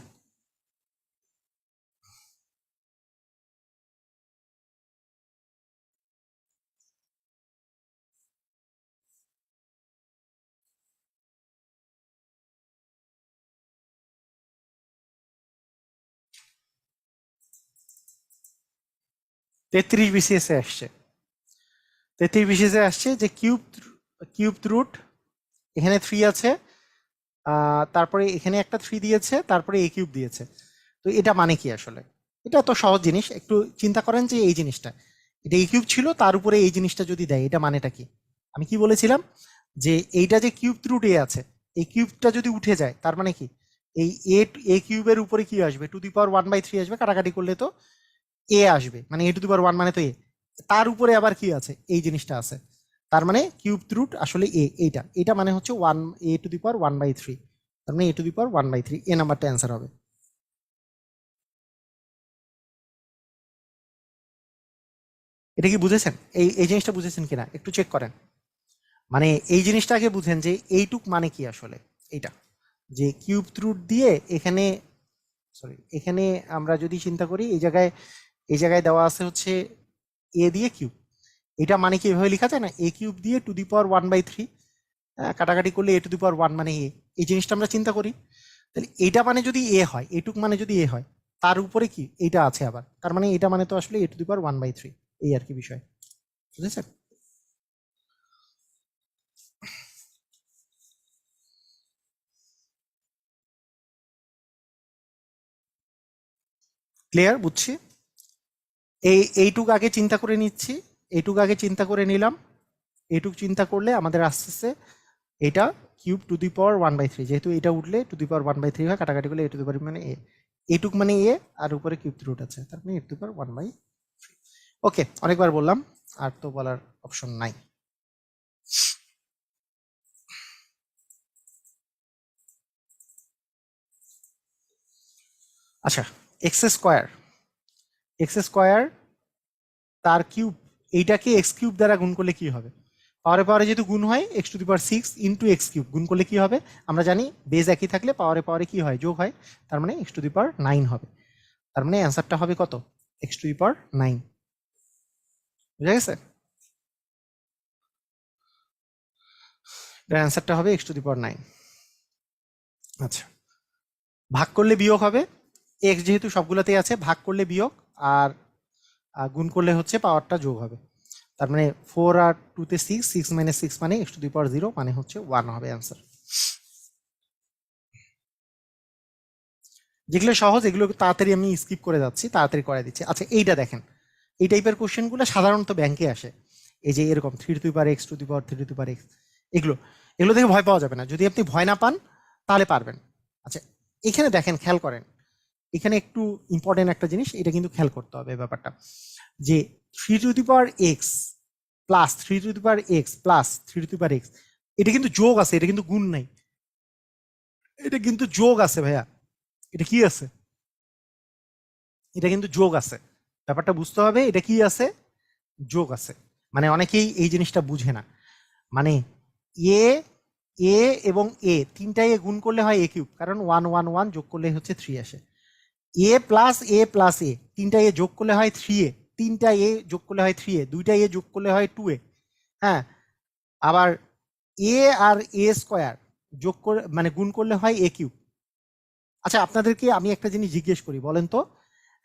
33 BCS এ আসছে, 33 BCS এ আসছে যে কিউব রুট, এখানে 3 আছে, তারপরে এখানে একটা 3 দিয়েছে, তারপরে এ কিউব দিয়েছে। তো এটা মানে কি আসলে? এটা তো সহজ জিনিস, একটু চিন্তা করেন যে এই জিনিসটা, এটা এ কিউব ছিল, তার উপরে এই জিনিসটা যদি দেয়, এটা মানেটা কি? আমি কি বলেছিলাম যে এইটা যে কিউব রুট এ আছে, এই কিউবটা যদি উঠে যায় তার মানে কি এই এ কিউবের উপরে কি আসবে? 1/3 আসবে, কাটাকাটি করলে তো এ আসবে, মানে a⁻1 মানে তো এ, তার উপরে আবার কি আছে? এই জিনিসটা আছে, তার মানে কিউব রুট আসলে এইটা এটা মানে হচ্ছে 1 a⁻1/3, তার মানে a⁻1/3, এ নাম্বারটা অ্যান্সার হবে। এটা কি বুঝেছেন? এই এই জিনিসটা বুঝেছেন কিনা একটু চেক করেন। মানে এই জিনিসটা আগে বুঝেন যে এইটুক মানে কি আসলে, এইটা যে কিউব রুট দিয়ে এখানে, সরি এখানে আমরা যদি চিন্তা করি এই জায়গায় দেওয়া আছে হচ্ছে এ দিয়ে কিউব, এটা মানে কি এভাবে লেখা যায় না? এ কিউব দিয়ে টু দি পাওয়ার 1/3, কাটাকাটি করলে a⁻1 মানে এ, এই জিনিসটা আমরা চিন্তা করি। তাহলে এটা মানে যদি এ হয়, এটুক মানে যদি এ হয়, তার উপরে কি এইটা আছে আবার, তার মানে এটা মানে তো আসলে a⁻1/3, এই আর কি বিষয়। বুঝেছেন? ক্লিয়ার? বুঝছি। এইটুক আগে চিন্তা করে নিচ্ছি, এইটুক আগে চিন্তা করে নিলাম, এইটুক চিন্তা করলে আমাদের আস্তে আস্তে এটা কিউব টু দি পাওয়ার 1/3, যেহেতু এটা উঠলে টু দি পাওয়ার 1/3 হয়, কাটাকাটি করলে a⁻, মানে এ, এইটুক মানে এ, আর উপরে কিউব রুট আছে, তার মানে a⁻1/3। ওকে, অনেকবার বললাম, আর তো বলার অপশন নাই। আচ্ছা, x², x² তার কিউব, এইটাকে x³ দ্বারা গুণ করলে কি হবে? পাওয়ারে পাওয়ারে যেহেতু গুণ হয়, x⁶ ইন্টু x³ গুণ করলে কি হবে? আমরা জানি বেজ একই থাকলে পাওয়ারে পাওয়ারে কি হয়? যোগ হয়, তার মানে x⁹ হবে। তার মানে অ্যান্সারটা হবে কত? x⁹। বুঝা গেছে? এর অ্যান্সারটা হবে x⁹। আচ্ছা, ভাগ করলে বিয়োগ হবে, x যেহেতু সবগুলোতেই আছে, ভাগ করলে বিয়োগ, আর গুণ করলে হচ্ছে পাওয়ারটা যোগ হবে। তার মানে 4 আর 2 তে 6, 6 - 6 মানে x⁴ মানে হচ্ছে 1 হবে অ্যান্সার। যেগুলো সহজ এগুলো তাড়াতাড়ি আমি স্কিপ করে যাচ্ছি, তাড়াতাড়ি করে দিচ্ছি। আচ্ছা, এইটা দেখেন, এই টাইপের কোশ্চেনগুলো সাধারণত ব্যাংকে আসে, এই যে এরকম 3⁵x⁴ এগুলো এগুলো দেখে ভয় পাওয়া যাবে না, যদি আপনি ভয় না পান তাহলে পারবেন। আচ্ছা, এখানে দেখেন, খেয়াল করেন, এখানে একটু ইম্পর্টেন্ট একটা জিনিস, এটা কিন্তু খেয়াল করতে হবে ব্যাপারটা, যে 3 two the power x plus 3 two the power x plus 3 two the power x, এটা কিন্তু যোগ আছে, এটা কিন্তু গুণ নাই, এটা কিন্তু যোগ আছে ভাইয়া। এটা কি আছে? এটা কিন্তু যোগ আছে, ব্যাপারটা বুঝতে হবে। এটা কি আছে? যোগ আছে। মানে অনেকেই এই জিনিসটা বুঝে না। মানে এ এ এবং এ তিনটা এ গুণ করলে হয় এ কিউব, কারণ 1 1 1 যোগ করলে হচ্ছে 3 আসে। এ প্লাস এ তিনটা এ যোগ করলে হয় 3a, তিনটা এ যোগ করলে হয় 3a, দুইটা এ যোগ করলে হয় 2a। হ্যাঁ, আবার এ আর এ স্কোয়ার যোগ করে মানে গুণ করলে হয় এ কিউব। আচ্ছা, আপনাদেরকে আমি একটা জিনিস জিজ্ঞেস করি, বলেন তো,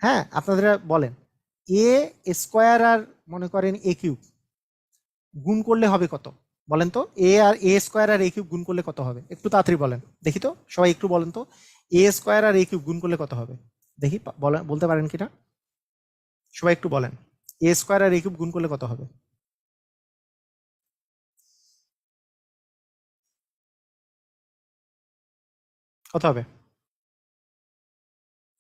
হ্যাঁ আপনারা বলেন, এ স্কোয়ার আর মনে করেন এ কিউব গুণ করলে হবে কত? বলেন তো, এ স্কোয়ার আর এ কিউব গুণ করলে কত হবে? একটু তাড়াতাড়ি বলেন দেখি তো, সবাই একটু বলেন তো, এ স্কোয়ার আর এ কিউব গুণ করলে কত হবে? দেখি বলেন, বলতে পারেন কিনা সবাই একটু বলেন, এ স্কোয়ার আর এ কিউব গুণ করলে কত হবে? কত হবে?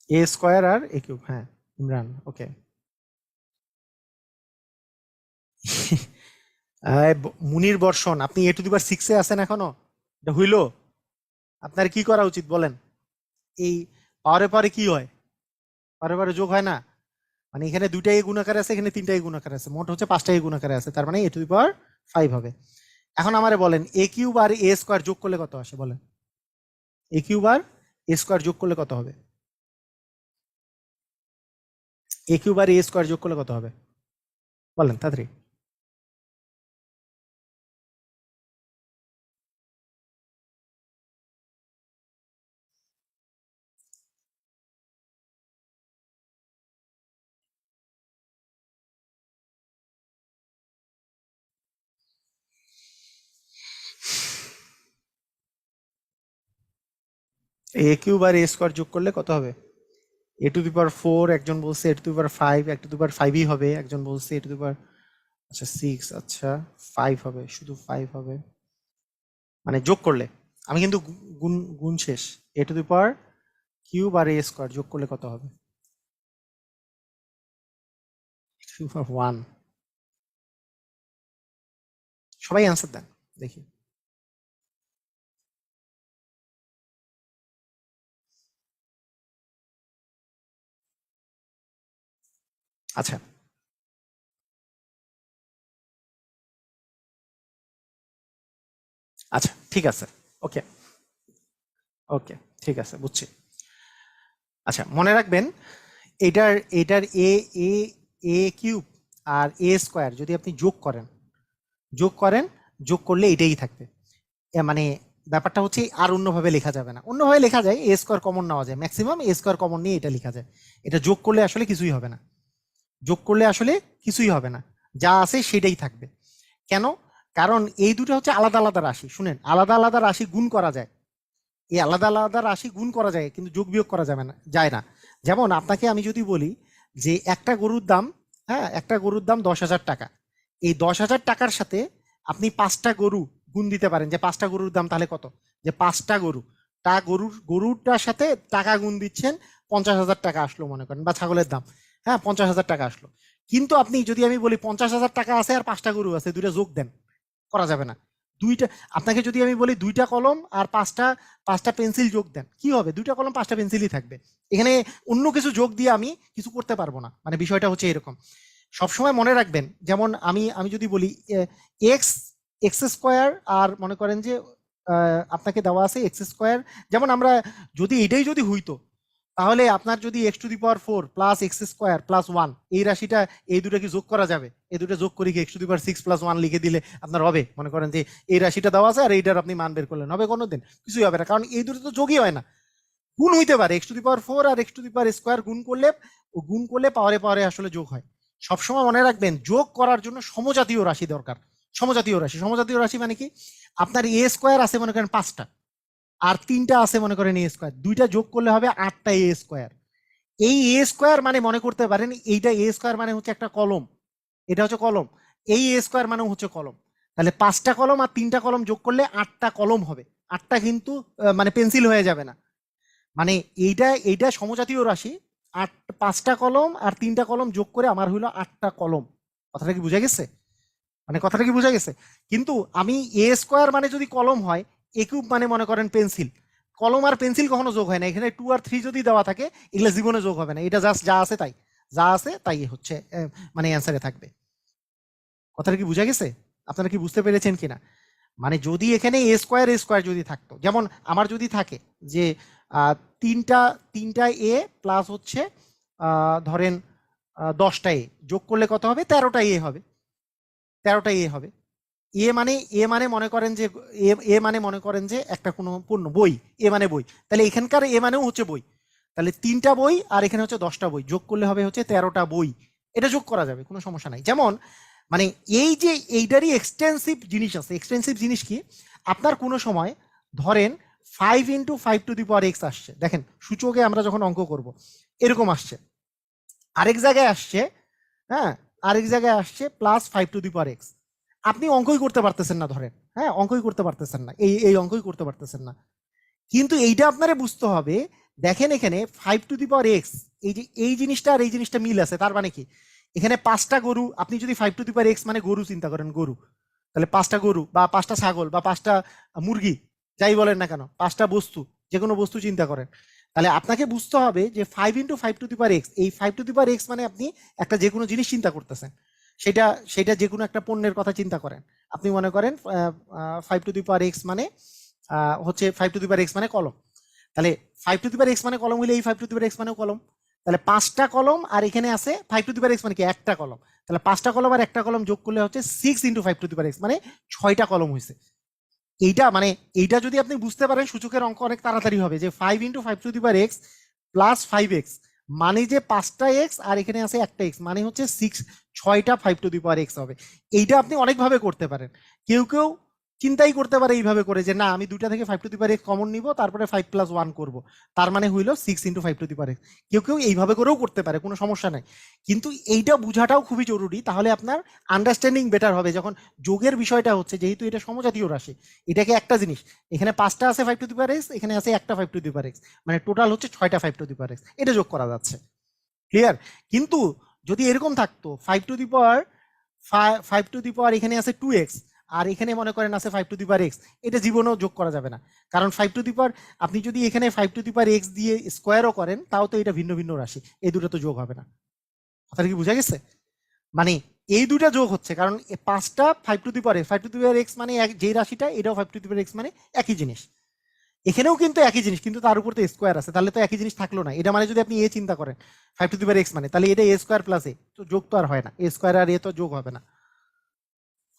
এ স্কোয়ার আর এ কিউব, হ্যাঁ। ইমরান, ওকে। মুনির বর্ষণ, আপনি A⁶ আছেন এখনো? এটা হইল? আপনার কি করা উচিত বলেন? এই পাওয়ারে পাওয়ারে কি হয়? পাওয়ারে পাওয়ারে যোগ হয় না? মানে এখানে দুইটা এ গুণাকারে আছে, এখানে তিনটা এ গুণাকারে আছে, মোট হচ্ছে 5টা এ গুণাকারে আছে, তার মানে A⁵ হবে। এখন আমারে বলেন, এ কিউব আর এ স্কোয়ার যোগ করলে কত আসে বলেন? এ কিউব আর এ স্কোয়ার যোগ করলে কত হবে? এ কিউব আর এ স্কোয়ার যোগ করলে কত হবে বলেন তাড়াতাড়ি? A⁵ আর এ স্কোয়ার যোগ করলে কত হবে? A⁴, একজন বলছে A⁵, A⁵ হবে, একজন বলছে আচ্ছা 6, আচ্ছা 5 হবে, শুধু 5 হবে, মানে যোগ করলে। আমি কিন্তু গুণ গুণ শেষ। A⁵ আর এ স্কোয়ার যোগ করলে কত হবে? A⁴ 1। সবাই অ্যান্সার দেন দেখি। আচ্ছা আচ্ছা, ঠিক আছে, ওকে ওকে, ঠিক আছে, বুঝছি। আচ্ছা, মনে রাখবেন, এটার এটার এ এ এ কিউব আর এ স্কোয়ার যদি আপনি যোগ করেন, যোগ করলে এটাই থাকবে। মানে ব্যাপারটা হচ্ছে আর অন্যভাবে লেখা যাবে না, অন্যভাবে লেখা যায় এ স্কোয়ার কমন নেওয়া যায়, ম্যাক্সিমাম এ স্কোয়ার কমন নিয়ে এটা লেখা যায়। এটা যোগ করলে আসলে কিছুই হবে না, যোগ করলে আসলে কিছুই হবে না, যা আছে সেটাই থাকবে। কেন? কারণ এই দুটো হচ্ছে আলাদা আলাদা রাশি। শুনেন, আলাদা আলাদা রাশি গুণ করা যায়, এই আলাদা আলাদা রাশি গুণ করা যায়, কিন্তু যোগ বিয়োগ করা যাবে না, যায় না। যেমন আপনাকে আমি যদি বলি যে একটা গরুর দাম, হ্যাঁ একটা গরুর দাম 10,000 টাকা, এই 10,000 টাকার সাথে আপনি 5টা গরু গুণ দিতে পারেন, যে 5টা গরুর দাম তাহলে কত, যে 5টা গরু, তা গরুটার সাথে টাকা গুণ দিচ্ছেন, 50,000 টাকা আসলো মনে করেন, বা ছাগলের দাম, হ্যাঁ 50,000 টাকা আসলো। কিন্তু আপনি যদি আমি বলি 50,000 টাকা আছে আর 5টা গরু আছে, দুইটা যোগ দেন, করা যাবে না। দুইটা, আপনাকে যদি আমি বলি 2টা কলম আর 5টা পেন্সিল যোগ দেন, কি হবে? 2টা কলম 5টা পেন্সিলই থাকবে, এখানে অন্য কিছু যোগ দিয়ে আমি কিছু করতে পারবো না। মানে বিষয়টা হচ্ছে এরকম। সবসময় মনে রাখবেন, যেমন আমি আমি যদি বলি এক্স এক্স স্কোয়ার, আর মনে করেন যে আপনাকে দেওয়া আছে X², যেমন আমরা যদি এটাই যদি হইতো, তাহলে আপনার যদি X⁴ প্লাস X² প্লাস 1, এই রাশিটা, এই দুটো কি যোগ করা যাবে? এই দুটো যোগ করে কি X⁶ প্লাস 1 লিখে দিলে আপনার হবে? মনে করেন যে এই রাশিটা দেওয়া আছে আর এইটার আপনি মান বের করলেন, হবে কোনোদিন? কিছুই হবে না, কারণ এই দুটো তো যোগই হয় না। গুণ হইতে পারে, X⁴ আর X² গুণ করলে পাওয়ারে পাওয়ারে আসলে যোগ হয়। সবসময় মনে রাখবেন, যোগ করার জন্য সমজাতীয় রাশি দরকার। সমজাতীয় রাশি মানে কি? আপনার A² আছে মনে করেন 5টা, আর 3টা আছে মনে করেন A², দুইটা যোগ করলে হবে 8টা A²। এই A² মানে মনে করতে পারেন, এইটা A² মানে হচ্ছে একটা কলম, এটা হচ্ছে কলম, এই A² মানে হচ্ছে কলম। তাহলে 5টা কলম আর 3টা কলম যোগ করলে 8টা কলম হবে, 8টা কিন্তু মানে পেন্সিল হয়ে যাবে না। মানে এইটা এইটা সমজাতীয় রাশি, আট, 5টা কলম আর 3টা কলম যোগ করে আমার হইলো 8টা কলম। কথাটা কি বোঝা গেছে? মানে কথাটা কি বোঝা গেছে? কিন্তু আমি এ স্কোয়ার মানে যদি কলম হয়, এ কিউব মানে মনে করেন পেন্সিল, কলম আর পেন্সিল কখনো যোগ হয় না, এখানে 2 আর 3 যদি দেওয়া থাকে এগুলো জীবনে যোগ হবে না, এটা জাস্ট যা আছে তাই, যা আছে তাই হচ্ছে মানে অ্যান্সারে থাকবে। কথাটা কি বোঝা গেছে? আপনারা কি বুঝতে পেরেছেন কিনা? মানে যদি এখানে এ স্কোয়ার যদি থাকতো, যেমন আমার যদি থাকে যে আহ, তিনটা তিনটা এ প্লাস হচ্ছে ধরেন 10টা এ যোগ করলে কত হবে? 13টা এ হবে, 13টা এ হবে। এ মানে মনে করেন যে এ মানে মনে করেন যে একটা কোনো পণ্য, বই, এ মানে বই, তাহলে এখানকার এ মানেও হচ্ছে বই। তাহলে 3টা বই আর এখানে হচ্ছে 10টা বই, যোগ করলে হবে হচ্ছে 13টা বই। এটা যোগ করা যাবে, কোনো সমস্যা নাই। যেমন মানে এই যে এইটারই এক্সটেন্সিভ জিনিস আছে। এক্সটেন্সিভ জিনিস কি? আপনার কোনো সময় ধরেন 5 × 5⁴ আসছে, দেখেন সূচকে আমরা যখন অঙ্ক করব এরকম আসছে, আরেক জায়গায় আসছে, হ্যাঁ, আরেক জায়গায় আসছে +5⁴ আপনি অঙ্কই করতে পারতেছেন না, ধরেন, হ্যাঁ, অঙ্কই করতে পারতেছেন না, এই এই অঙ্কই করতে পারতেছেন না। কিন্তু এইটা আপনারা বুঝতে হবে, দেখেন এখানে 5⁴, এই যে এই জিনিসটা আর এই জিনিসটা মিল আছে, তার মানে কি? এখানে 5টা গরু, আপনি যদি 5⁴ মানে গরু চিন্তা করেন, গরু, তাহলে 5টা গরু বা 5টা ছাগল বা 5টা মুরগি, যাই বলেন না কেন, 5টা বস্তু, যে কোনো বস্তু চিন্তা করেন, তাহলে আপনাকে বুঝতে হবে যে 5 × 5⁴, এই 5⁴ মানে আপনি একটা যে কোনো জিনিস চিন্তা করতেছেন, সেটা সেটা যে কোনো একটা পণ্যের কথা চিন্তা করেন। আপনি মনে করেন 5⁴ মানে হচ্ছে 5⁴ মানে কলম, তাহলে 5⁴ মানে কলম হলে এই 5⁴ মানেও কলম, তাহলে 5টা কলম আর এখানে আছে 5⁴ মানে কি একটা কলম, তাহলে 5টা কলম আর একটা কলম যোগ করলে হচ্ছে 6 × 5⁴, মানে 6টা কলম হয়েছে। এইটা মানে এইটা যদি আপনি বুঝতে পারেন, সূচকের অঙ্ক অনেক তাড়াতাড়ি হবে, যে 5 × 5⁴ +5x মানে যে 5টা এক্স আর এখানে আছে একটা এক্স, মানে হচ্ছে 6টা 5⁴ হবে। এইটা আপনি অনেকভাবে করতে পারেন। কেউ কেউ চিন্তাই করতে পারে এইভাবে করে, যে না আমি দুইটা থেকে 5⁴ কমন নিব, তারপরে 5 + 1 করব, তার মানে হইলো 6 × 5⁴। কেউ কেউ এইভাবে করেও করতে পারে, কোনো সমস্যা নাই। কিন্তু এইটা বুঝাটাও খুবই জরুরি, তাহলে আপনার আন্ডারস্ট্যান্ডিং বেটার হবে। যখন যোগের বিষয়টা হচ্ছে, যেহেতু এটা সমজাতীয় রাশি, এটাকে একটা জিনিস, এখানে 5টা আছে 5⁴, এখানে আছে একটা 5⁴, মানে টোটাল হচ্ছে 6টা 5⁴, এটা যোগ করা যাচ্ছে। ক্লিয়ার? কিন্তু যদি এরকম থাকতো 5 টু দি পাওয়ার এখানে আছে 2x আর এখানে মনে করেন আছে 5⁴, এটা জীবনেও যোগ করা যাবে না। কারণ 5 টু দি পাওয়ার, আপনি যদি এখানে 5⁴ দিয়ে স্কোয়ারও করেন, তাও তো এটা ভিন্ন ভিন্ন রাশি, এই দুটো তো যোগ হবে না। কথাটা কি বোঝা গেছে? মানে এই দুটা যোগ হচ্ছে, কারণ 5টা 5⁴, মানে যেই রাশিটা, এটাও 5⁴ মানে একই জিনিস। এখানেও কিন্তু একই জিনিস, কিন্তু তার উপর তো স্কোয়ার আছে, তাহলে তো একই জিনিস থাকলো না। এটা মানে যদি আপনি এ চিন্তা করেন 5⁴ মানে, তাহলে এটা a² + a, তো যোগ তো আর হয় না, a² আর এ তো যোগ হবে না।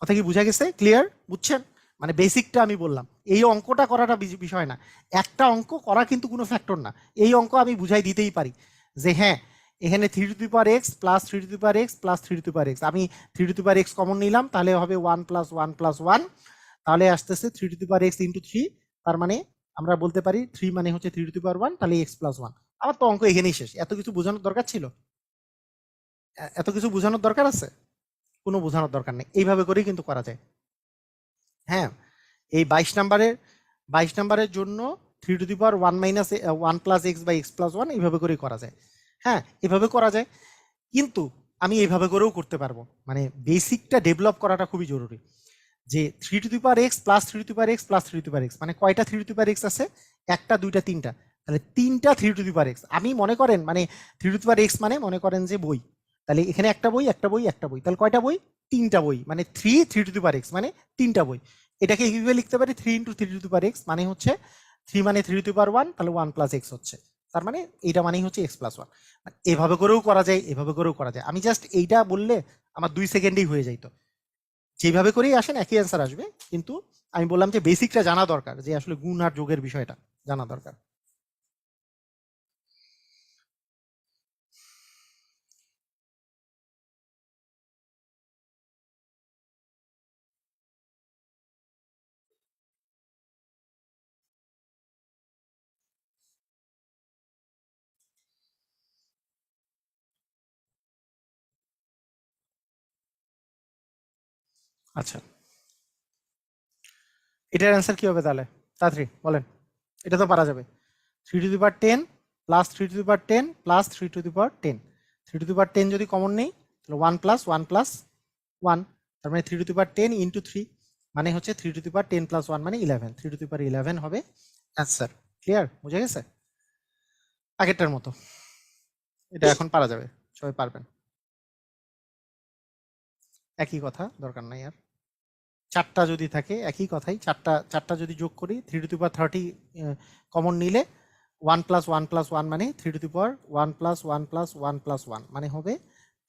কথা কি বুঝা গেছে? ক্লিয়ার? বুঝছেন? মানে বেসিকটা আমি বললাম, এই অঙ্কটা করাটা বিষয় না। একটা অঙ্ক করা কিন্তু কোনো ফ্যাক্টর না। এই অঙ্ক আমি বুঝাই দিতেই পারি যে হ্যাঁ, এখানে 3⁴ +3⁴ আমি 3⁴ কমন নিলাম, তাহলে হবে 1 + 1 + 1, তাহলে আসতেছে 3⁴ × 3, তার মানে আমরা বলতে পারি 3 মানে হচ্ছে 3⁴ তাহলে x+1। আমার তো অঙ্ক এখানেই শেষ। এত কিছু বোঝানোর দরকার ছিল? এত কিছু বোঝানোর দরকার আছে? কোনো বোঝানোর দরকার নেই, এইভাবে করেই কিন্তু করা যায়। হ্যাঁ, এই 22 নাম্বারের জন্য 3⁴ 1 - 1 + x/x+1 এইভাবে করেই করা যায়। হ্যাঁ, এভাবে করা যায়। কিন্তু আমি এইভাবে করেও করতে পারবো। মানে বেসিকটা ডেভেলপ করাটা খুবই জরুরি। যে 3⁴x + 3⁴x + 3⁴x মানে কয়টা 3⁴x আছে? একটা, দুইটা, তিনটা। তাহলে তিনটা 3⁴x। আমি মনে করেন মানে 3⁴x মানে মনে করেন যে বই, তাহলে এখানে একটা বই, একটা বই, একটা বই, তাহলে কয়টা বই? তিনটা বই, মানে 3 3⁴x মানে তিনটা বই। এটাকে এইভাবে লিখতে পারি 3 × 3⁴x মানে হচ্ছে 3 মানে 3⁴1, তাহলে 1 + x হচ্ছে, তার মানে এইটা মানেই হচ্ছে x+1। এভাবে করেও করা যায়, এভাবে করেও করা যায়। আমি জাস্ট এইটা বললে আমার 2 সেকেন্ডেই হয়ে যাইতো। যেভাবে করেই আসেন একই অ্যান্সার আসবে, কিন্তু আমি বললাম যে বেসিকটা জানা দরকার, যে আসলে গুণ আর যোগের বিষয়টা জানা দরকার। আচ্ছা, এটার অ্যান্সার কি হবে তাহলে? তাড়াতাড়ি বলেন, এটা তো পারা যাবে। 3^10 প্লাস 3^10 প্লাস 3^10, 3^10 যদি কমন নেই তাহলে 1 প্লাস 1 প্লাস 1, তার মানে 3^10 ইন্টু 3 মানে হচ্ছে 3^10 প্লাস 1 মানে 11, 3^11 হবে অ্যান্সার। ক্লিয়ার? বুঝে গেছে? আগেরটার মতো এটা এখন পারা যাবে, সবাই পারবেন। একই কথা, দরকার নাই আর। চারটা যদি থাকে একই কথাই, চারটা যদি যোগ করি 3^30 কমন নিলে 1 প্লাস 1 প্লাস 1 মানে 3^1 প্লাস 1 প্লাস 1 প্লাস 1 মানে হবে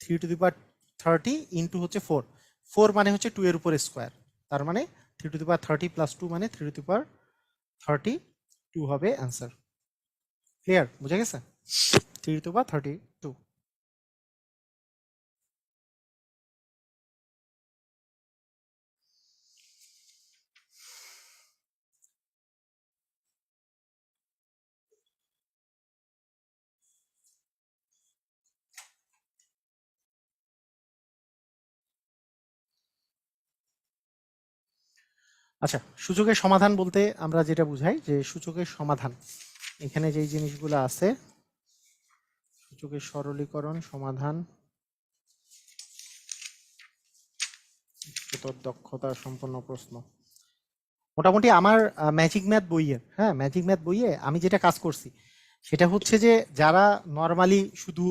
3^30 ইন্টু হচ্ছে 4, 4 মানে হচ্ছে 2 এর উপর স্কোয়ার, তার মানে 3^30 প্লাস 2 মানে 3^32 হবে অ্যান্সার। ক্লিয়ার? বুঝে গেছে? 3^32। আচ্ছা, সূচকের সমাধান বলতে আমরা যেটা বুঝাই যে সূচকের সমাধান এখানে যেই জিনিসগুলো আছে, সূচকের সরলীকরণ সমাধান, দক্ষতা সম্পন্ন প্রশ্ন, মোটামুটি আমার ম্যাজিক ম্যাথ বইয়ে, হ্যাঁ ম্যাজিক ম্যাথ বইয়ে আমি যেটা কাজ করছি সেটা হচ্ছে যে যারা নর্মালি শুধু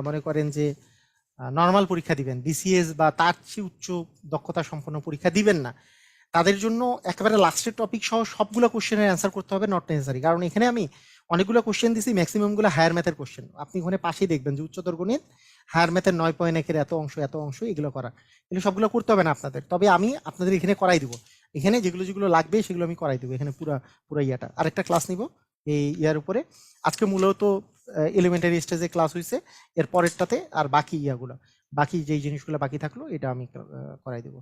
মনে করেন যে নর্মাল পরীক্ষা দিবেন, বিসিএস বা তার চেয়ে উচ্চ দক্ষতা সম্পন্ন পরীক্ষা দিবেন না, তাদের জন্য একেবারে লাস্টের টপিক সহ সবগুলো কোশ্চেনের অ্যান্সার করতে হবে নট নেসেসারি। কারণ এখানে আমি অনেকগুলো কোশ্চেন দিছি, ম্যাক্সিমামগুলো হায়ার ম্যাথের কোশ্চেন। আপনি ওখানে পাশেই দেখবেন যে উচ্চতর গণিত হায়ার ম্যাথের 9.1-এর এত অংশ এগুলো করা, এগুলো সবগুলো করতে হবে না আপনাদের, তবে আমি আপনাদের এখানে করাই দিব। এখানে যেগুলো যেগুলো লাগবে সেগুলো আমি করাই দেবো এখানে পুরো ইয়াটা। আরেকটা ক্লাস নিব এই ইয়ার উপরে, আজকে মূলত এলিমেন্টারি স্টেজে ক্লাস হয়েছে, এর পরেরটাতে আর বাকি ইয়াগুলো, বাকি যেই জিনিসগুলো বাকি থাকলো এটা আমি করাই দেবো।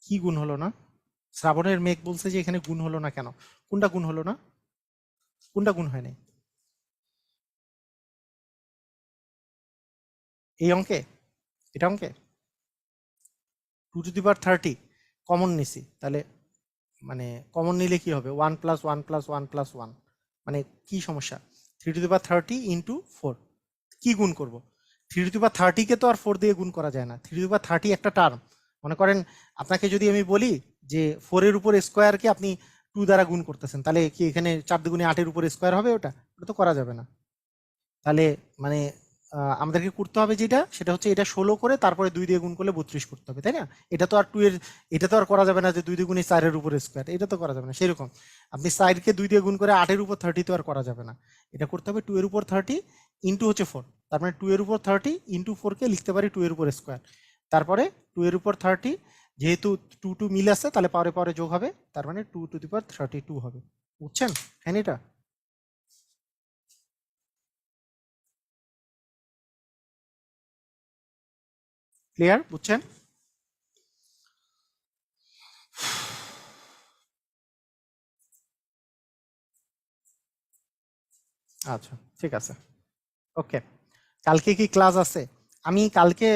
কি গুণ হলো না? শ্রাবণের মেঘ বলছে যে এখানে গুণ হলো না কেন? কোনটা গুণ হলো না? কোনটা গুণ হয় নাই এই অঙ্কে? এটা অঙ্কে 2^30 কমন নিছি, তাহলে মানে কমন নিলে কি হবে? 1 প্লাস 1 প্লাস 1 প্লাস 1 মানে কি সমস্যা? 3^30 ইন্টু 4 কি গুণ করব? 3^30 কে তো আর 4 দিয়ে গুণ করা যায় না। 3^30 একটা টার্ম, মনে করেন আপনাকে যদি আমি বলি যে 4 এর উপর স্কোয়ারকে আপনি 2 দ্বারা গুণ করতেছেন, তাহলে কি এখানে 4 দুগুণে 8 এর উপর স্কোয়ার হবে? ওটা তো করা যাবে না। তাহলে মানে আমাদেরকে করতে হবে যেটা, সেটা হচ্ছে এটা 16 করে তারপরে 2 দিয়ে গুণ করলে 32 করতে হবে, তাই না? এটা তো আর 2 এর, এটা তো আর করা যাবে না যে 2 দ্বিগুণে 4 এর উপর স্কোয়ার, এটা তো করা যাবে না। সেরকম আপনি 4 কে 2 দিয়ে গুণ করে 8 এর উপর 30 তো আর করা যাবে না, এটা করতে হবে 2 এর উপর 30 ইন্টু হচ্ছে 4, তার মানে 2 এর উপর 30 ইন্টু 4 কে লিখতে পারি 2 এর উপর স্কোয়ার, তারপরে 2 এর উপর 30 যেহেতু 2 মিল আছে তাহলে পরে পরে যোগ হবে, তার মানে 2^32 হবে। বুঝছেন? হ্যাঁ এটা ক্লিয়ার? বুঝছেন? আচ্ছা, ঠিক আছে, ওকে। কালকে কি ক্লাস আছে? আমি কালকে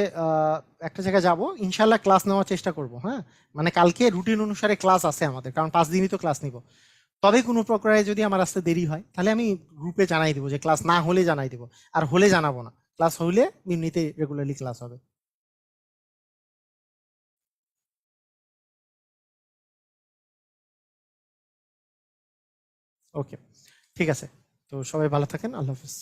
একটা জায়গায় যাব, ইনশাল্লাহ ক্লাস নেওয়ার চেষ্টা করব, হ্যাঁ। মানে কালকে রুটিন অনুসারে ক্লাস আছে আমাদের, কারণ 5 দিনই তো ক্লাস নিব। তবে কোনো প্রকারে যদি আমার আসতে দেরি হয় তাহলে আমি গ্রুপে জানাই দেবো, যে ক্লাস না হলে জানাই দেবো, আর হলে জানাবো না। ক্লাস হইলে এমনিতে রেগুলারলি ক্লাস হবে। ওকে, ঠিক আছে। তো সবাই ভালো থাকেন, আল্লাহ হাফিজ।